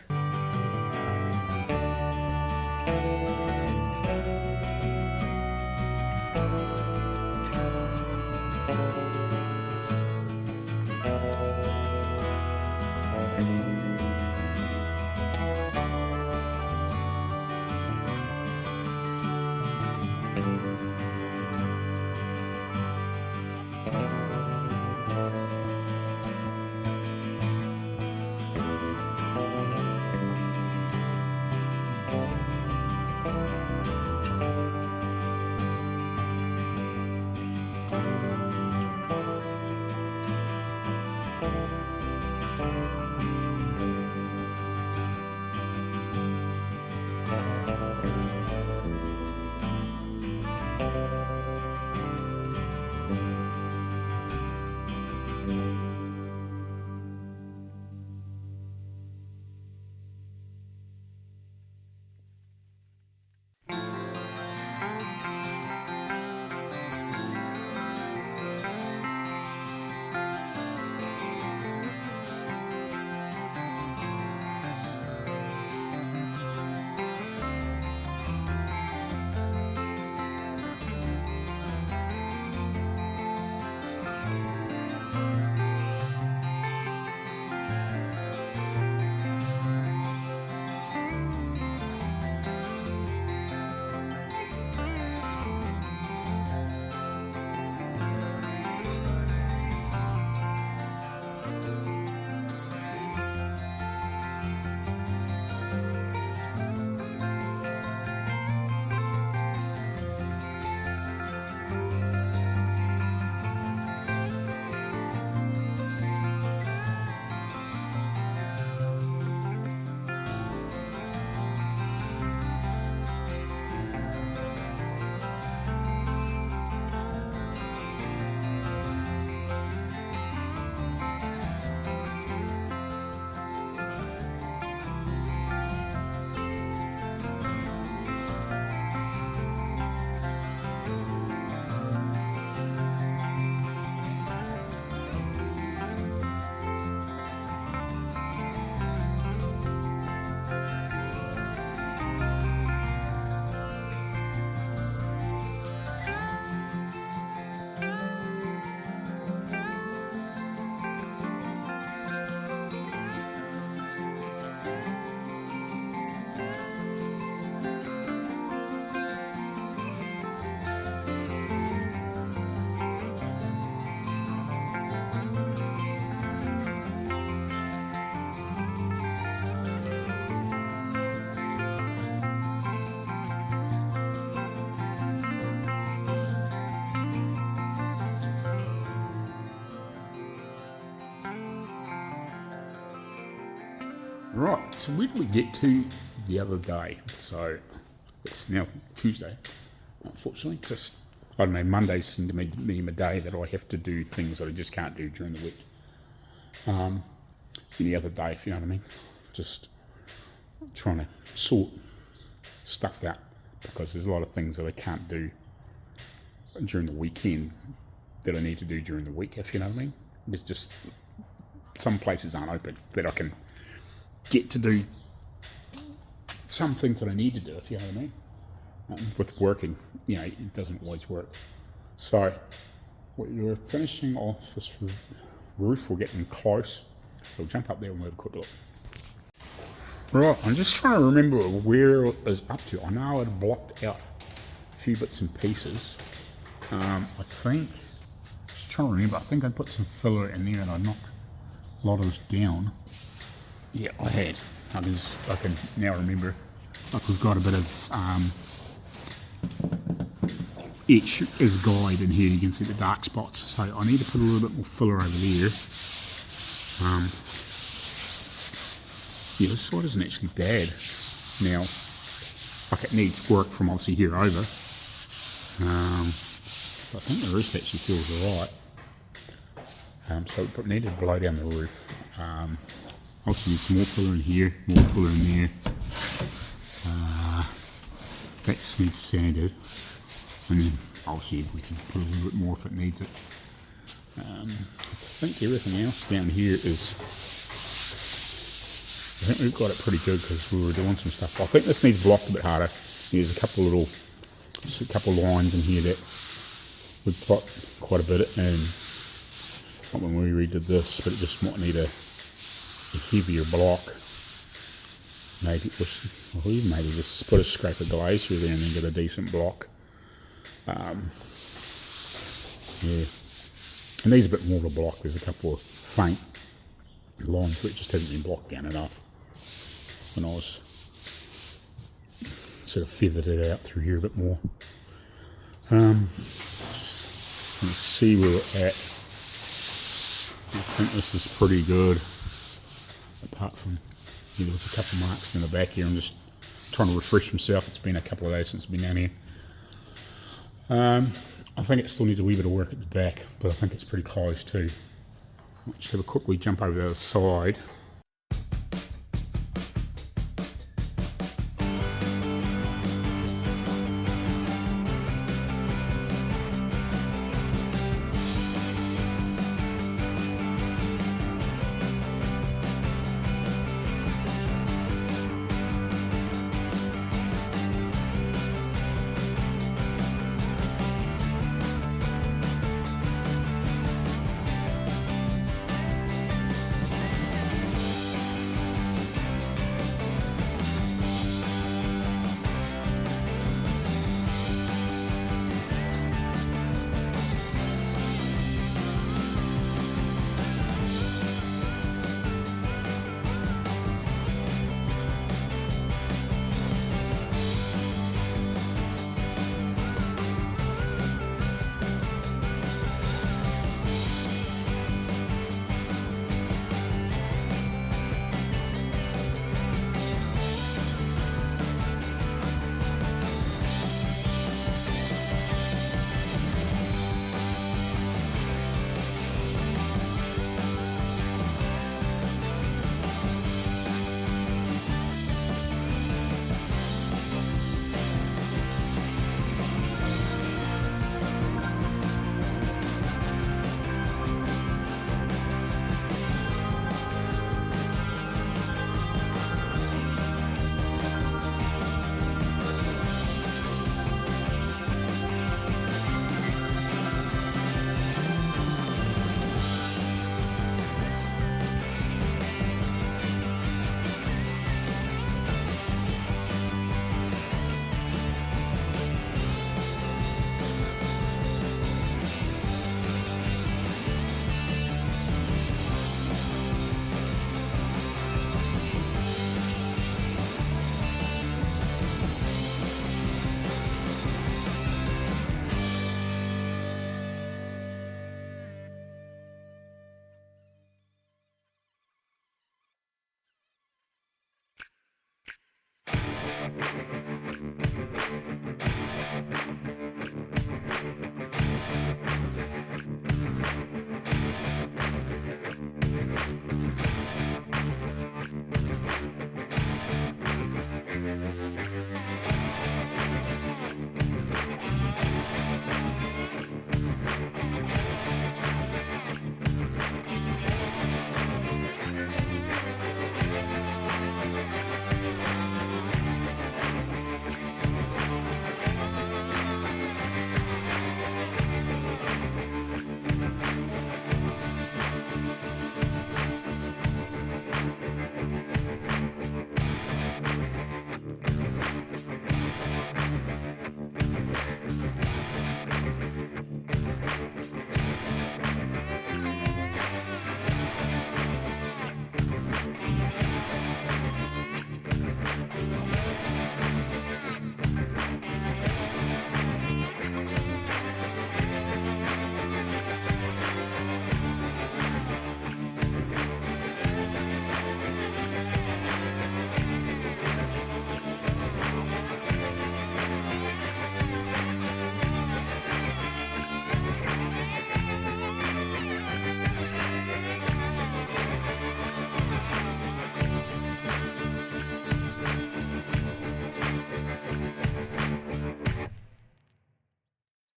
Right, so where did we get to the other day? So it's now Tuesday, unfortunately. Just, I don't know, Mondays seem to be my day that I have to do things that I just can't do during the week. Any other day, if you know what I mean. Just trying to sort stuff out because there's a lot of things that I can't do during the weekend that I need to do during the week, if you know what I mean. There's just some places aren't open that I can get to do some things that I need to do, if you know what I mean. With working, you know, it doesn't always work. So we're finishing off this roof. We're getting close. So we'll jump up there and we'll have a quick look. Right, I'm just trying to remember where it is up to. I know I'd blocked out a few bits and pieces. I think, just trying to remember, I think I put some filler in there and I knocked a lot of this down. Yeah, I had. I can now remember. Like we've got a bit of etch as guide in here. You can see the dark spots. So I need to put a little bit more filler over there. Yeah, this side isn't actually bad. Now, like it needs work from obviously here over. But I think the roof actually feels alright. So we need to blow down the roof. Also need some more filler in here, more filler in there. That just needs sanded. And then obviously we can put a little bit more if it needs it. I think everything else down here is, I think we've got it pretty good because we were doing some stuff. I think this needs blocked a bit harder. There's a couple of lines in here that we've put quite a bit in. Not when we redid this, but it just might need a heavier block. Maybe just put a scrape of glaze through there and then get a decent block. Yeah, it needs a bit more of a block. There's a couple of faint lines that just hasn't been blocked down enough. When I was sort of feathered it out through here a bit more. Let's see where we're at. I think this is pretty good. apart from, there was a couple of marks in the back here. I'm just trying to refresh myself. It's been a couple of days since I've been down here. I think it still needs a wee bit of work at the back, but I think it's pretty close too. Let's have a quick wee jump over the other side.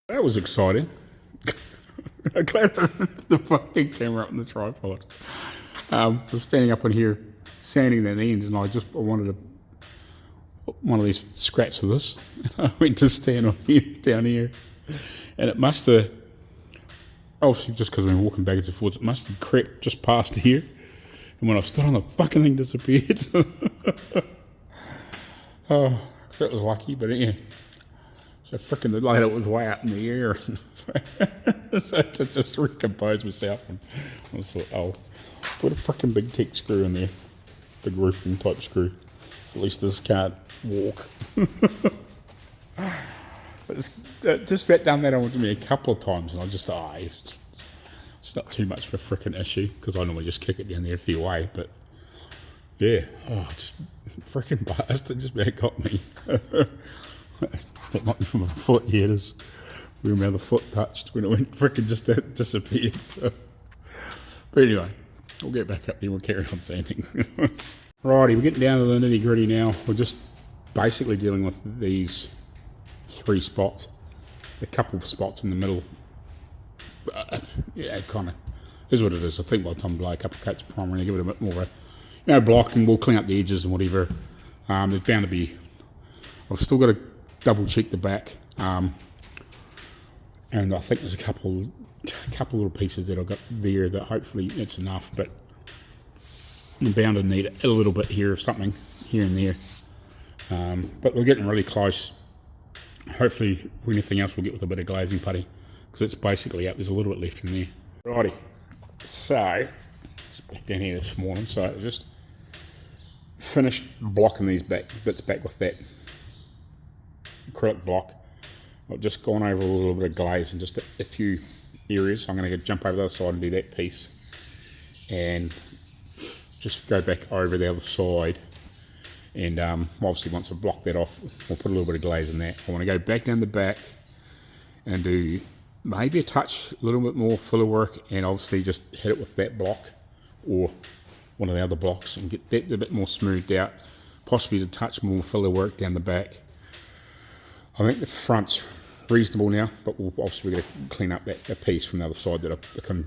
That was exciting. I'm glad I had the fucking camera up in the tripod. I was standing up on here, sanding that end, and I wanted one of these scraps of this. And I went to stand on here, down here, and it must have, obviously just because I've been walking backwards and forwards, it must have crept just past here. And when I stood on, the fucking thing disappeared. Oh, that was lucky, but yeah. So freaking the light, it was way up in the air. So to just recompose myself, and I thought, oh, put a freaking big teak screw in there, big roofing type screw. At least this can't walk. It's just about done that on to me a couple of times, and I just thought, oh, it's not too much of a freaking issue, because I normally just kick it down there a fair way, but Yeah, oh, just freaking bastard just about got me. That might be from my foot, yeah, it is. Where the foot touched when it went freaking just that disappeared. So. But anyway, we'll get back up there, we'll carry on sanding. Righty, we're getting down to the nitty gritty now. We're just basically dealing with these 3 spots. A couple of spots in the middle. Yeah, it kind of is what it is. I think by the time I blow a couple of coats of primer and give it a bit more, block, and we'll clean up the edges and whatever. There's bound to be. I've still got to double check the back, and I think there's a couple little pieces that I've got there that hopefully it's enough, but I'm bound to need a little bit here of something here and there. But we're getting really close. Hopefully, if anything else, we'll get with a bit of glazing putty, because it's basically out. There's a little bit left in there. Righty, so it's back down here this morning. So I just finished blocking these bits back with that acrylic block. I've just gone over a little bit of glaze in just a few areas. I'm going to jump over the other side and do that piece, and just go back over the other side. And obviously once I've blocked that off, we'll put a little bit of glaze in that. I want to go back down the back and do maybe a little bit more filler work, and obviously just hit it with that block or one of the other blocks and get that a bit more smoothed out, possibly a touch more filler work down the back. I think the front's reasonable now, but we're going to clean up that piece from the other side that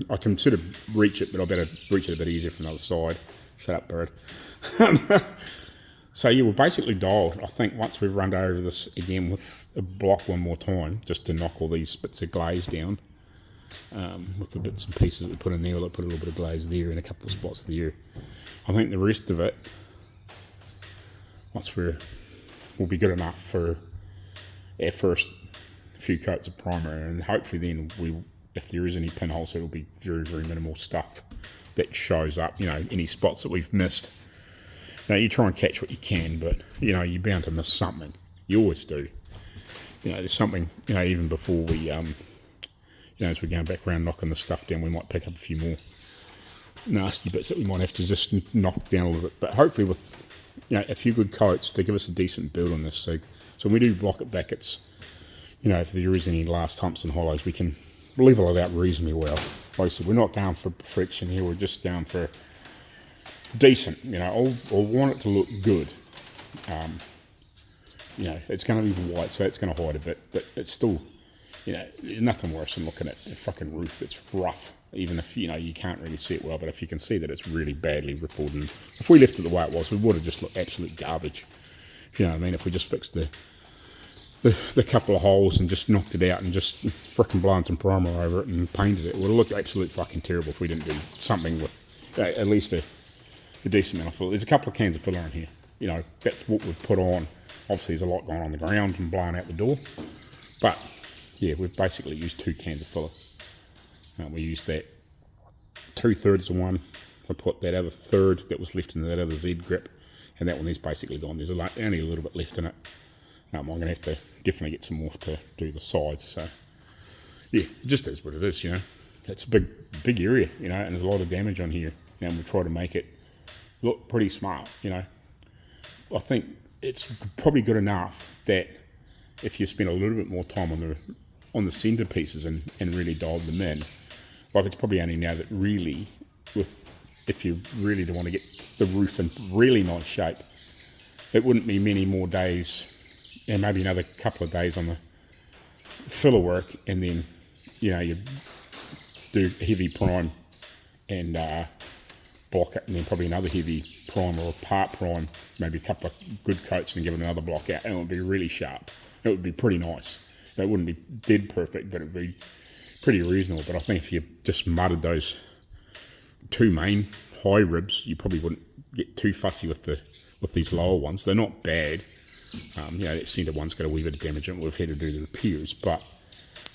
I can sort of reach it, but I better reach it a bit easier from the other side. Shut up, bird. So yeah, we're basically dialed. I think once we've run over this again with a block one more time, just to knock all these bits of glaze down, with the bits and pieces that we put in there, we'll put a little bit of glaze there and a couple of spots there. I think the rest of it, once will be good enough for our first few coats of primer, and hopefully then if there is any pinholes, it'll be very, very minimal stuff that shows up, any spots that we've missed. You try and catch what you can, but you're bound to miss something. You always do. There's something, even before we as we're going back around knocking the stuff down, we might pick up a few more nasty bits that we might have to just knock down a little bit. But hopefully with a few good coats to give us a decent build on this. So when we do block it back, it's if there is any last humps and hollows, we can level it out reasonably well. Like I said, we're not going for perfection here. We're just going for decent. I want it to look good. It's going to be white, so it's going to hide a bit, but it's still, there's nothing worse than looking at a fucking roof that's rough, even if you can't really see it well. But if you can see that it's really badly rippled, and if we left it the way it was, we would have just looked absolute garbage. You know what I mean? If we just fixed the couple of holes and just knocked it out and just frickin' blown some primer over it and painted it, it would have looked absolutely fucking terrible if we didn't do something with at least a decent amount of filler. There's a couple of cans of filler in here. That's what we've put on. Obviously, there's a lot going on the ground and blowing out the door. But, yeah, we've basically used 2 cans of filler. We used that 2/3 of one. I put that other third that was left in that other Z grip, and that one is basically gone. There's only a little bit left in it. I'm going to have to definitely get some more to do the sides. So, yeah, it just is what it is, It's a big area, and there's a lot of damage on here. And we'll try to make it look pretty smart, I think it's probably good enough that if you spend a little bit more time on the centre pieces and really dialed them in, like it's probably only now that really, if you really do want to get the roof in really nice shape, it wouldn't be many more days, and maybe another couple of days on the filler work, and then you do heavy prime and block it, and then probably another heavy prime or a part prime, maybe a couple of good coats, and give it another block out, and it would be really sharp. It would be pretty nice. It wouldn't be dead perfect, but it would be pretty reasonable. But I think if you just mudded those 2 main high ribs, you probably wouldn't get too fussy with these lower ones. They're not bad. That centre one's got a wee bit of damage in it. We've had to do the repairs, but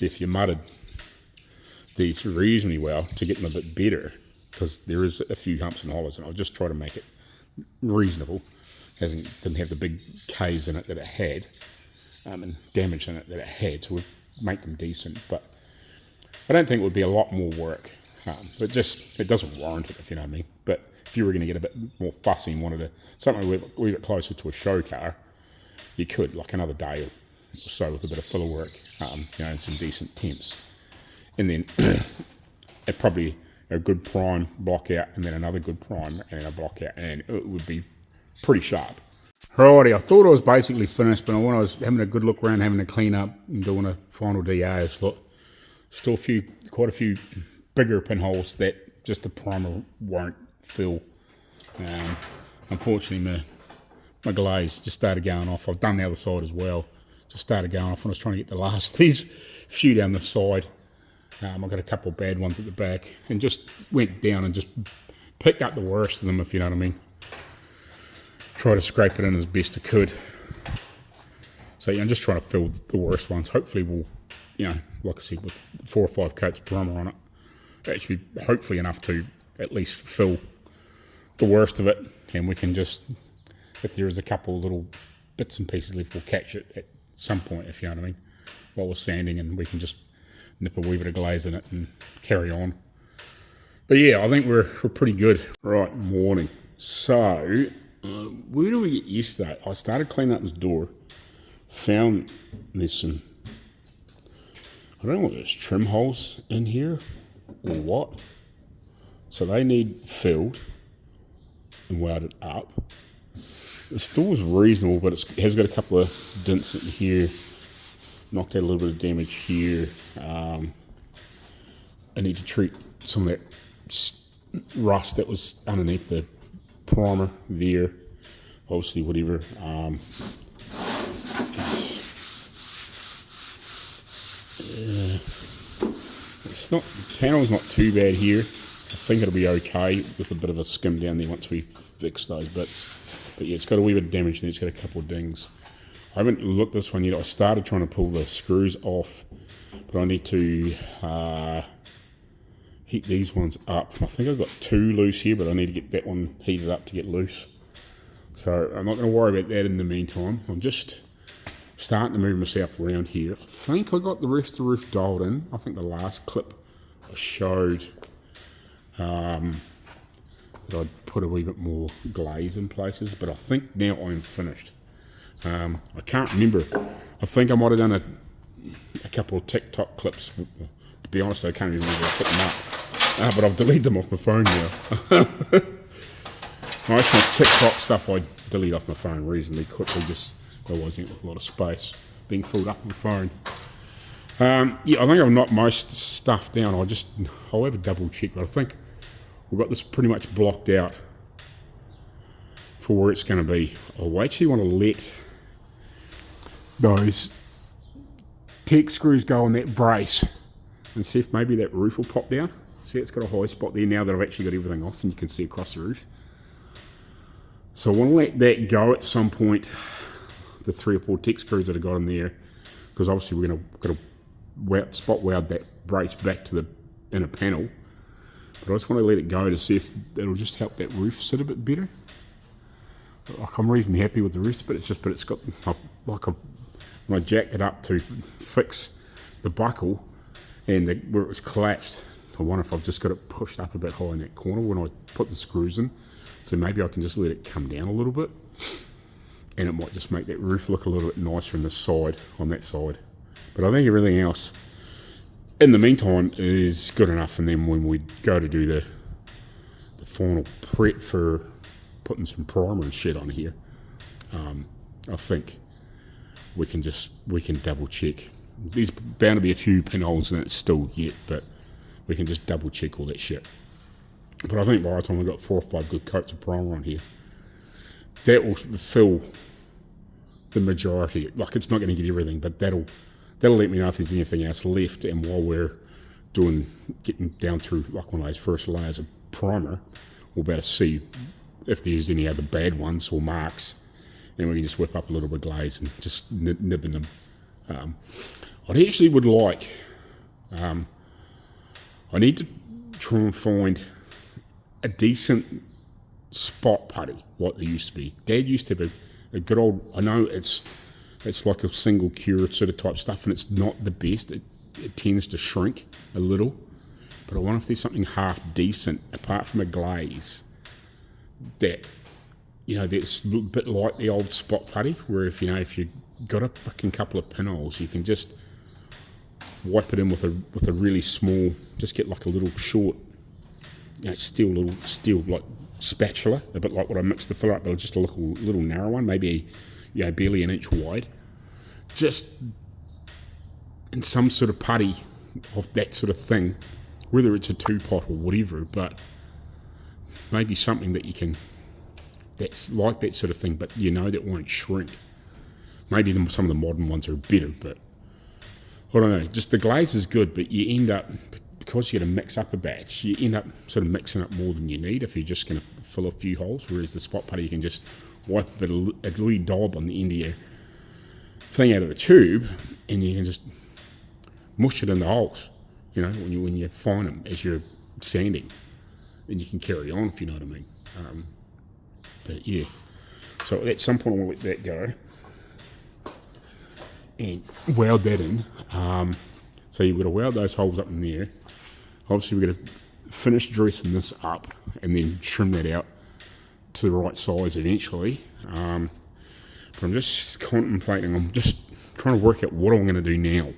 if you mudded these reasonably well to get them a bit better, because there is a few humps and hollows, and I'll just try to make it reasonable. Didn't have the big K's in it that it had, and damage in it that it had, so we'll make them decent. But I don't think it would be a lot more work. It doesn't warrant it, if you know what I mean. But if you were going to get a bit more fussy and wanted something a wee bit closer to a show car, you could, like another day or so with a bit of filler work, and some decent temps. And then probably a good prime block out, and then another good prime and a block out, and it would be pretty sharp. Alrighty, I thought I was basically finished, but when I was having a good look around, having a clean up and doing a final DA, I thought still quite a few bigger pinholes that just the primer won't fill. Unfortunately, my glaze just started going off. I've done the other side as well. Just started going off when I was trying to get the last these few down the side. I've got a couple of bad ones at the back, and just went down and just picked up the worst of them, if you know what I mean. Try to scrape it in as best I could. So yeah, I'm just trying to fill the worst ones. Hopefully we'll, like I said, with 4 or 5 coats of primer on it, that should be hopefully enough to at least fill the worst of it, and we can just, if there is a couple of little bits and pieces left, we'll catch it at some point, if you know what I mean, while we're sanding, and we can just nip a wee bit of glaze in it and carry on. But yeah, I think we're pretty good. Right, morning. So where do we get yesterday? I started cleaning up this door, found there's some, I don't know what there's trim holes in here or what, so they need filled and welded up. The store's reasonable, but it has got a couple of dents in here, knocked out a little bit of damage here. I need to treat some of that rust that was underneath the primer there, obviously whatever. It's not, the panel's not too bad here. I think it'll be okay with a bit of a skim down there once we fix those bits. But yeah, it's got a wee bit of damage there, it's got a couple of dings. I haven't looked this one yet. I started trying to pull the screws off, but I need to heat these ones up. I think I've got 2 loose here, but I need to get that one heated up to get loose. So I'm not going to worry about that in the meantime. I'm just starting to move myself around here. I think I got the rest of the roof dialed in. I think the last clip I showed that I'd put a wee bit more glaze in places, but I think now I'm finished. I can't remember. I think I might have done a couple of TikTok clips. To be honest, I can't even remember I put them up. But I've deleted them off my phone now. Most of my TikTok stuff I delete off my phone reasonably quickly, just otherwise with a lot of space being filled up on the phone. Yeah, I think I've knocked most stuff down. I'll have a double check, but I think we've got this pretty much blocked out for where it's going to be. I actually want to let those Tech screws go on that brace and see if maybe that roof will pop down. See, it's got a high spot there now that I've actually got everything off and you can see across the roof. So I want to let that go at some point, the 3 or 4 Tech screws that I got in there, because obviously we're got to spot weld that brace back to the inner panel. But I just want to let it go to see if it'll just help that roof sit a bit better. Like, I'm reasonably happy with the rest, but it's got, when I jacked it up to fix the buckle and where it was collapsed, I wonder if I've just got it pushed up a bit high in that corner when I put the screws in. So maybe I can just let it come down a little bit, and it might just make that roof look a little bit nicer on that side. But I think everything else in the meantime is good enough, and then when we go to do the final prep for putting some primer and shit on here, I think we can double check. There's bound to be a few pinholes in it still yet, but we can just double check all that shit. But I think by the time we've got 4 or 5 good coats of primer on here, that will fill the majority. Like, it's not going to get everything, but that'll let me know if there's anything else left. And while we're getting down through like one of those first layers of primer, we'll be able to see if there's any other bad ones or marks. Then we can just whip up a little bit of glaze and just nib in them. I actually would like, I need to try and find a decent spot putty like there used to be. Dad used to have a good old, I know it's like a single cure sort of type stuff, and it's not the best. It tends to shrink a little, but I wonder if there's something half decent apart from a glaze that, that's a bit like the old spot putty, where if you've got a fucking couple of pinholes, you can just wipe it in with a really small, just get like a little short, steel like spatula, a bit like what I mixed the filler up, but just a little narrow one, maybe barely an inch wide, just in some sort of putty of that sort of thing, whether it's a 2-pot or whatever, but maybe something that's like that sort of thing, but that won't shrink. Maybe some of the modern ones are better, but I don't know. Just the glaze is good, but you end up, because you got to mix up a batch, you end up sort of mixing up more than you need if you're just going to fill a few holes, whereas the spot putty, you can just wipe a little daub on the end of your thing out of the tube, and you can just mush it in the holes, when you find them as you're sanding, and you can carry on, if you know what I mean. But yeah, so at some point I want to let that go and weld that in. So you've got to weld those holes up in there. Obviously we've got to finish dressing this up and then trim that out to the right size eventually. But I'm just contemplating, I'm just trying to work out what I'm going to do now.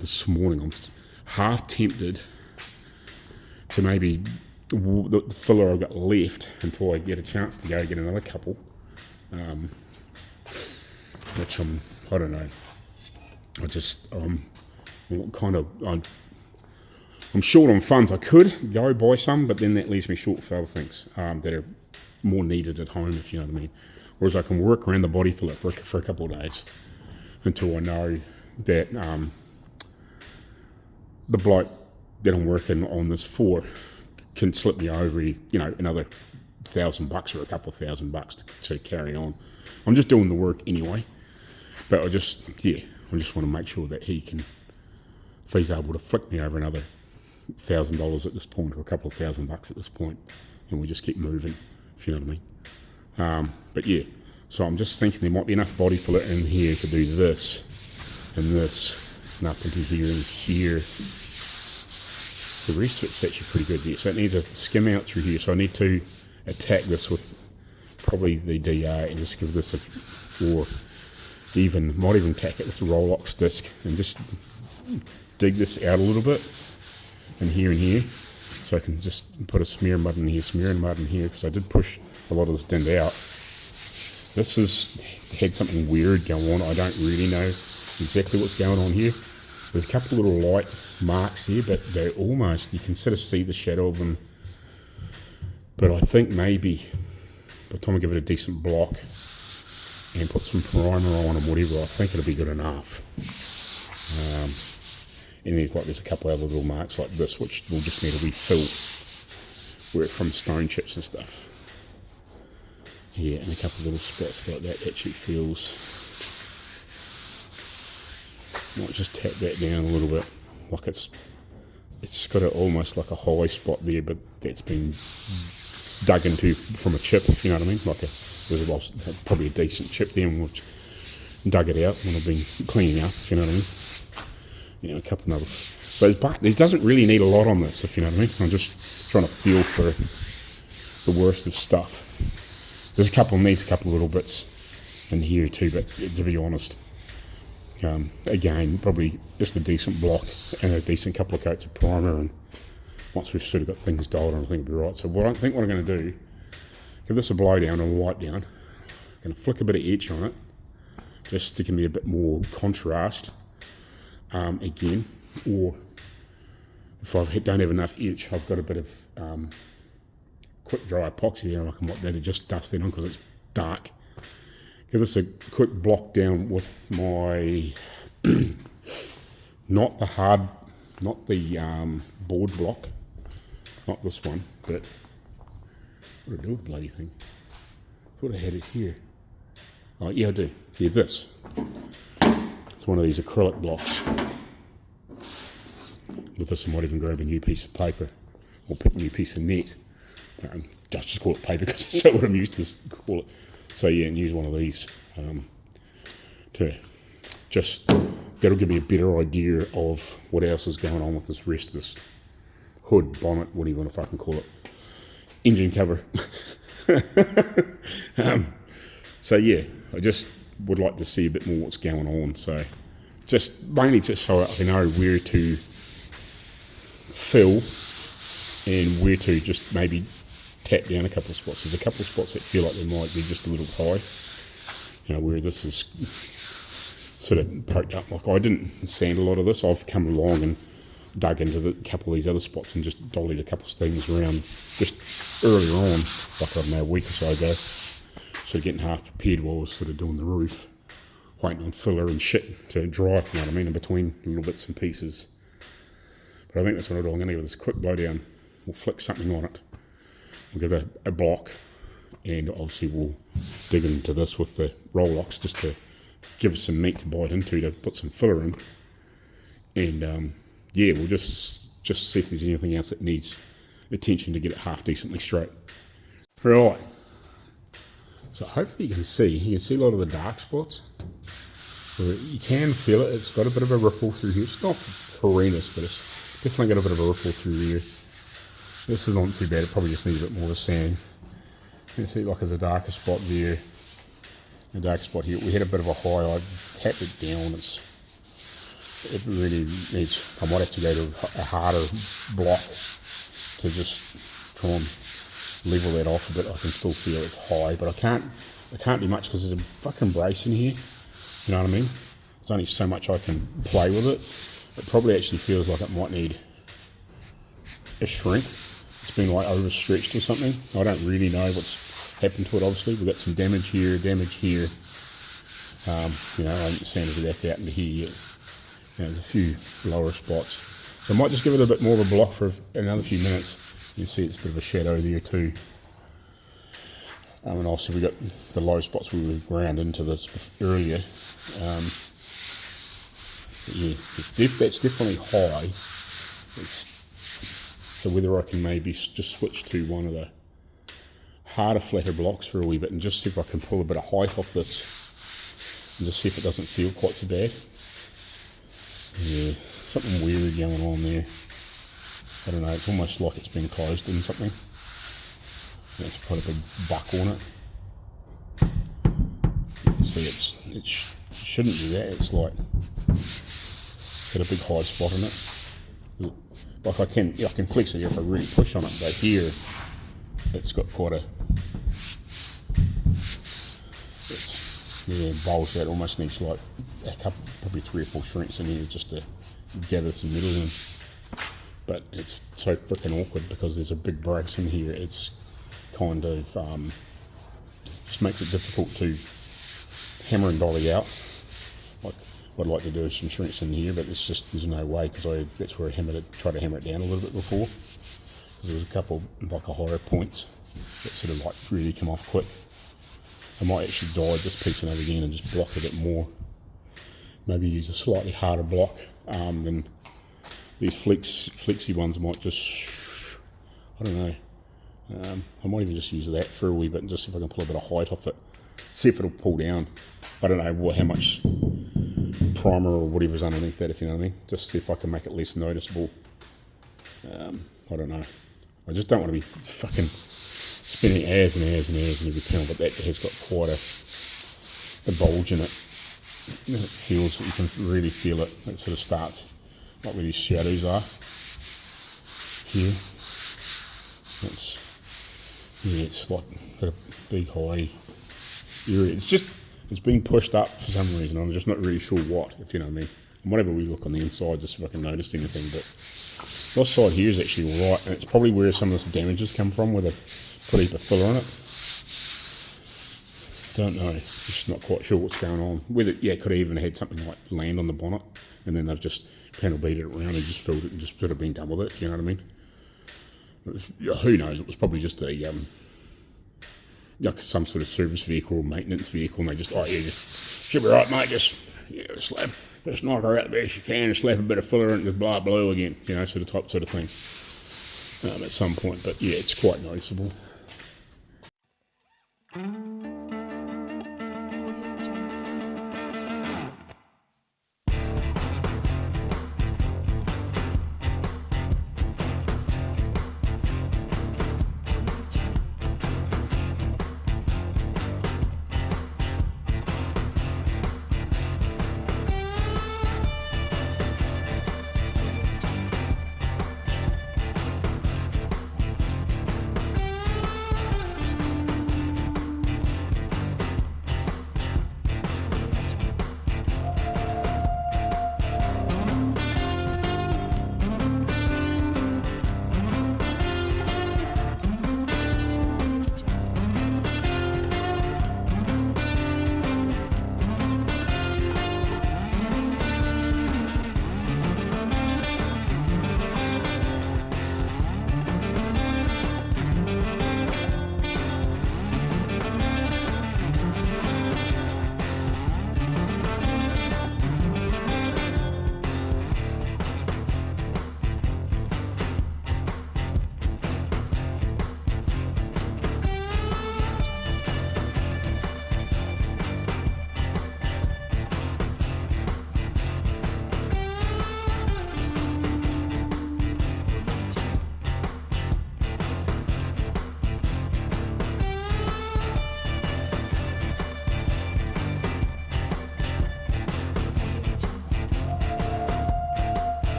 This morning I'm half tempted to maybe the filler I've got left until I get a chance to go get another couple, which I don't know. I'm short on funds. I could go buy some, but then that leaves me short for other things that are more needed at home, if you know what I mean. Whereas I can work around the body filler for a couple of days until I know that the bloke that I'm working on this for can slip me over, another $1,000 or a couple of $1,000 to carry on. I'm just doing the work anyway, but I just want to make sure that if he's able to flick me over another $1,000 at this point, or a couple of $1,000 at this point, and we just keep moving, if you know what I mean. But yeah, so I'm just thinking there might be enough body filler in here to do this and this, and up into here and here. The rest of it's actually pretty good there. So it needs a skim out through here. So I need to attack this with probably the DR and just give this might even attack it with the Rolex disc and just dig this out a little bit in here and here. So I can just put a smear of mud in here, because I did push a lot of this dent out. This has had something weird go on. I don't really know exactly what's going on here. There's a couple of little light marks here, but they're almost, you can sort of see the shadow of them. But I think maybe by the time I give it a decent block and put some primer on or whatever, I think it'll be good enough. And there's a couple of other little marks like this, which will just need to be filled from stone chips and stuff. Yeah, and a couple of little spots like that actually feels. Might just tap that down a little bit, like it's got almost like a high spot there, but that's been dug into from a chip, if you know what I mean. There's probably a decent chip there, and we've dug it out when I've been cleaning up, if you know what I mean. A couple of others. But there doesn't really need a lot on this, if you know what I mean. I'm just trying to feel for the worst of stuff. Needs a couple of little bits in here too, but to be honest, again, probably just a decent block and a decent couple of coats of primer, and once we've sort of got things dialed on, I think it'll be right. So what I'm going to do, give this a blow down and a wipe down. I'm going to flick a bit of edge on it, just to give me a bit more contrast again, or if I don't have enough edge, I've got a bit of quick dry epoxy there, and I can wipe that and just dust it on because it's dark. Give this a quick block down with my not the board block, not this one, but what do I do with the bloody thing? I thought I had it here. Oh yeah, I do. Yeah, this. It's one of these acrylic blocks. With this, I might even grab a new piece of paper or pick a new piece of net. Just call it paper because that's what I'm used to call it. So yeah, and use one of these that'll give me a better idea of what else is going on with this rest of this hood, bonnet, whatever you want to fucking call it. engine cover. So yeah, I just would like to see a bit more what's going on. So just mainly just so I know where to fill and where to just maybe tap down a couple of spots. There's a couple of spots that feel like they might be just a little high, where this is sort of poked up. Like I didn't sand a lot of this. I've come along and dug into a couple of these other spots and just dollied a couple of things around just earlier on, like I don't know, a week or so ago. So getting half prepared while I was sort of doing the roof, waiting on filler and shit to dry, you know what I mean, in between little bits and pieces. But I think that's what I'll do. I'm going to give this a quick blowdown. We'll flick something on it. We'll give it a block, and obviously we'll dig into this with the Rolex just to give us some meat to bite into to put some filler in. And yeah, we'll just see if there's anything else that needs attention to get it half decently straight. Right. So hopefully you can see a lot of the dark spots. You can feel it. It's got a bit of a ripple through here. It's not horrendous, but it's definitely got a bit of a ripple through here. This is not too bad. It probably just needs a bit more of a sand. You can see like there's a darker spot there, a darker spot here. We had a bit of a high. I tapped it down. It really needs. I might have to go to a harder block to just try and level that off a bit. I can still feel it's high, but I can't do much because there's a fucking brace in here. You know what I mean? There's only so much I can play with it. It probably actually feels like it might need a shrink. It's been like overstretched or something. I don't really know what's happened to it. Obviously, we've got some damage here, damage here. I haven't sanded it back out into here yet. There's a few lower spots. So I might just give it a bit more of a block for another few minutes. You can see it's a bit of a shadow there too. And also we got the low spots we were ground into this earlier. Yeah, that's definitely high. So whether I can maybe just switch to one of the harder, flatter blocks for a wee bit and just see if I can pull a bit of height off this and just see if it doesn't feel quite so bad. Yeah, something weird going on there. I don't know, it's almost like it's been closed in something. Let's put a big buck on it. You can see it shouldn't do that. It's like got a big high spot in it. Like I can flex it if I really push on it, but here it's got quite a bulge that almost needs like a couple, probably 3 or 4 shrinks in here just to gather some metal in. But it's so freaking awkward because there's a big brace in here. It's kind of just makes it difficult to hammer and dolly out. Like what I'd like to do is some shrinks in here, but it's just there's no way because that's where I tried to hammer it down a little bit before. There was a couple like a higher points that sort of like really come off quick. I might actually guide this piece in over again and just block a bit more. Maybe use a slightly harder block than these flexy ones. Might just, I don't know. I might even just use that for a wee bit and just see if I can pull a bit of height off it. See if it'll pull down. I don't know how much primer or whatever's underneath that, if you know what I mean. Just see if I can make it less noticeable. I don't know. I just don't want to be fucking spending hours and hours and hours in every panel, but that has got quite a bulge in it. It feels, you can really feel it. It sort of starts like where these shadows are here. It's like got a big high area. It's being pushed up for some reason. I'm just not really sure what, if you know what I mean. I might have a wee look on the inside just if I can notice anything, but this side here is actually alright, and it's probably where some of this damage has come from, where they've put a heap of filler on it. Don't know, just not quite sure what's going on. Whether, it could have even had something like land on the bonnet, and then they've just panel beat it around and just filled it and just sort of been done with it, if you know what I mean. Who knows, it was probably just a like some sort of service vehicle or maintenance vehicle, and they just, should be right, mate, just knock her out the best you can and slap a bit of filler and just blah blue again, sort of thing at some point. But yeah, it's quite noticeable.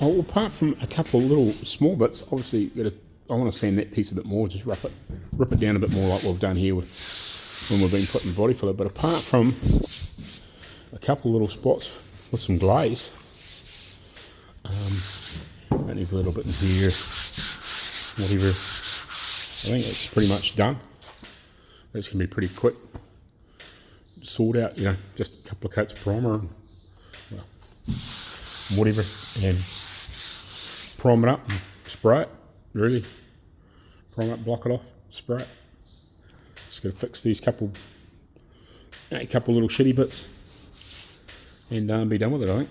well, apart from a couple of little small bits, obviously I want to sand that piece a bit more, just rip it down a bit more like we've done here with when we've been putting body filler. But apart from a couple of little spots with some glaze, that needs a little bit in here, whatever. I think it's pretty much done. That's going to be pretty quick. Sort out, you know, just a couple of coats of primer and well, whatever, and prime it up and spray it, really. Prime it, block it off, spray it. Just got to fix these couple little shitty bits and be done with it, I think.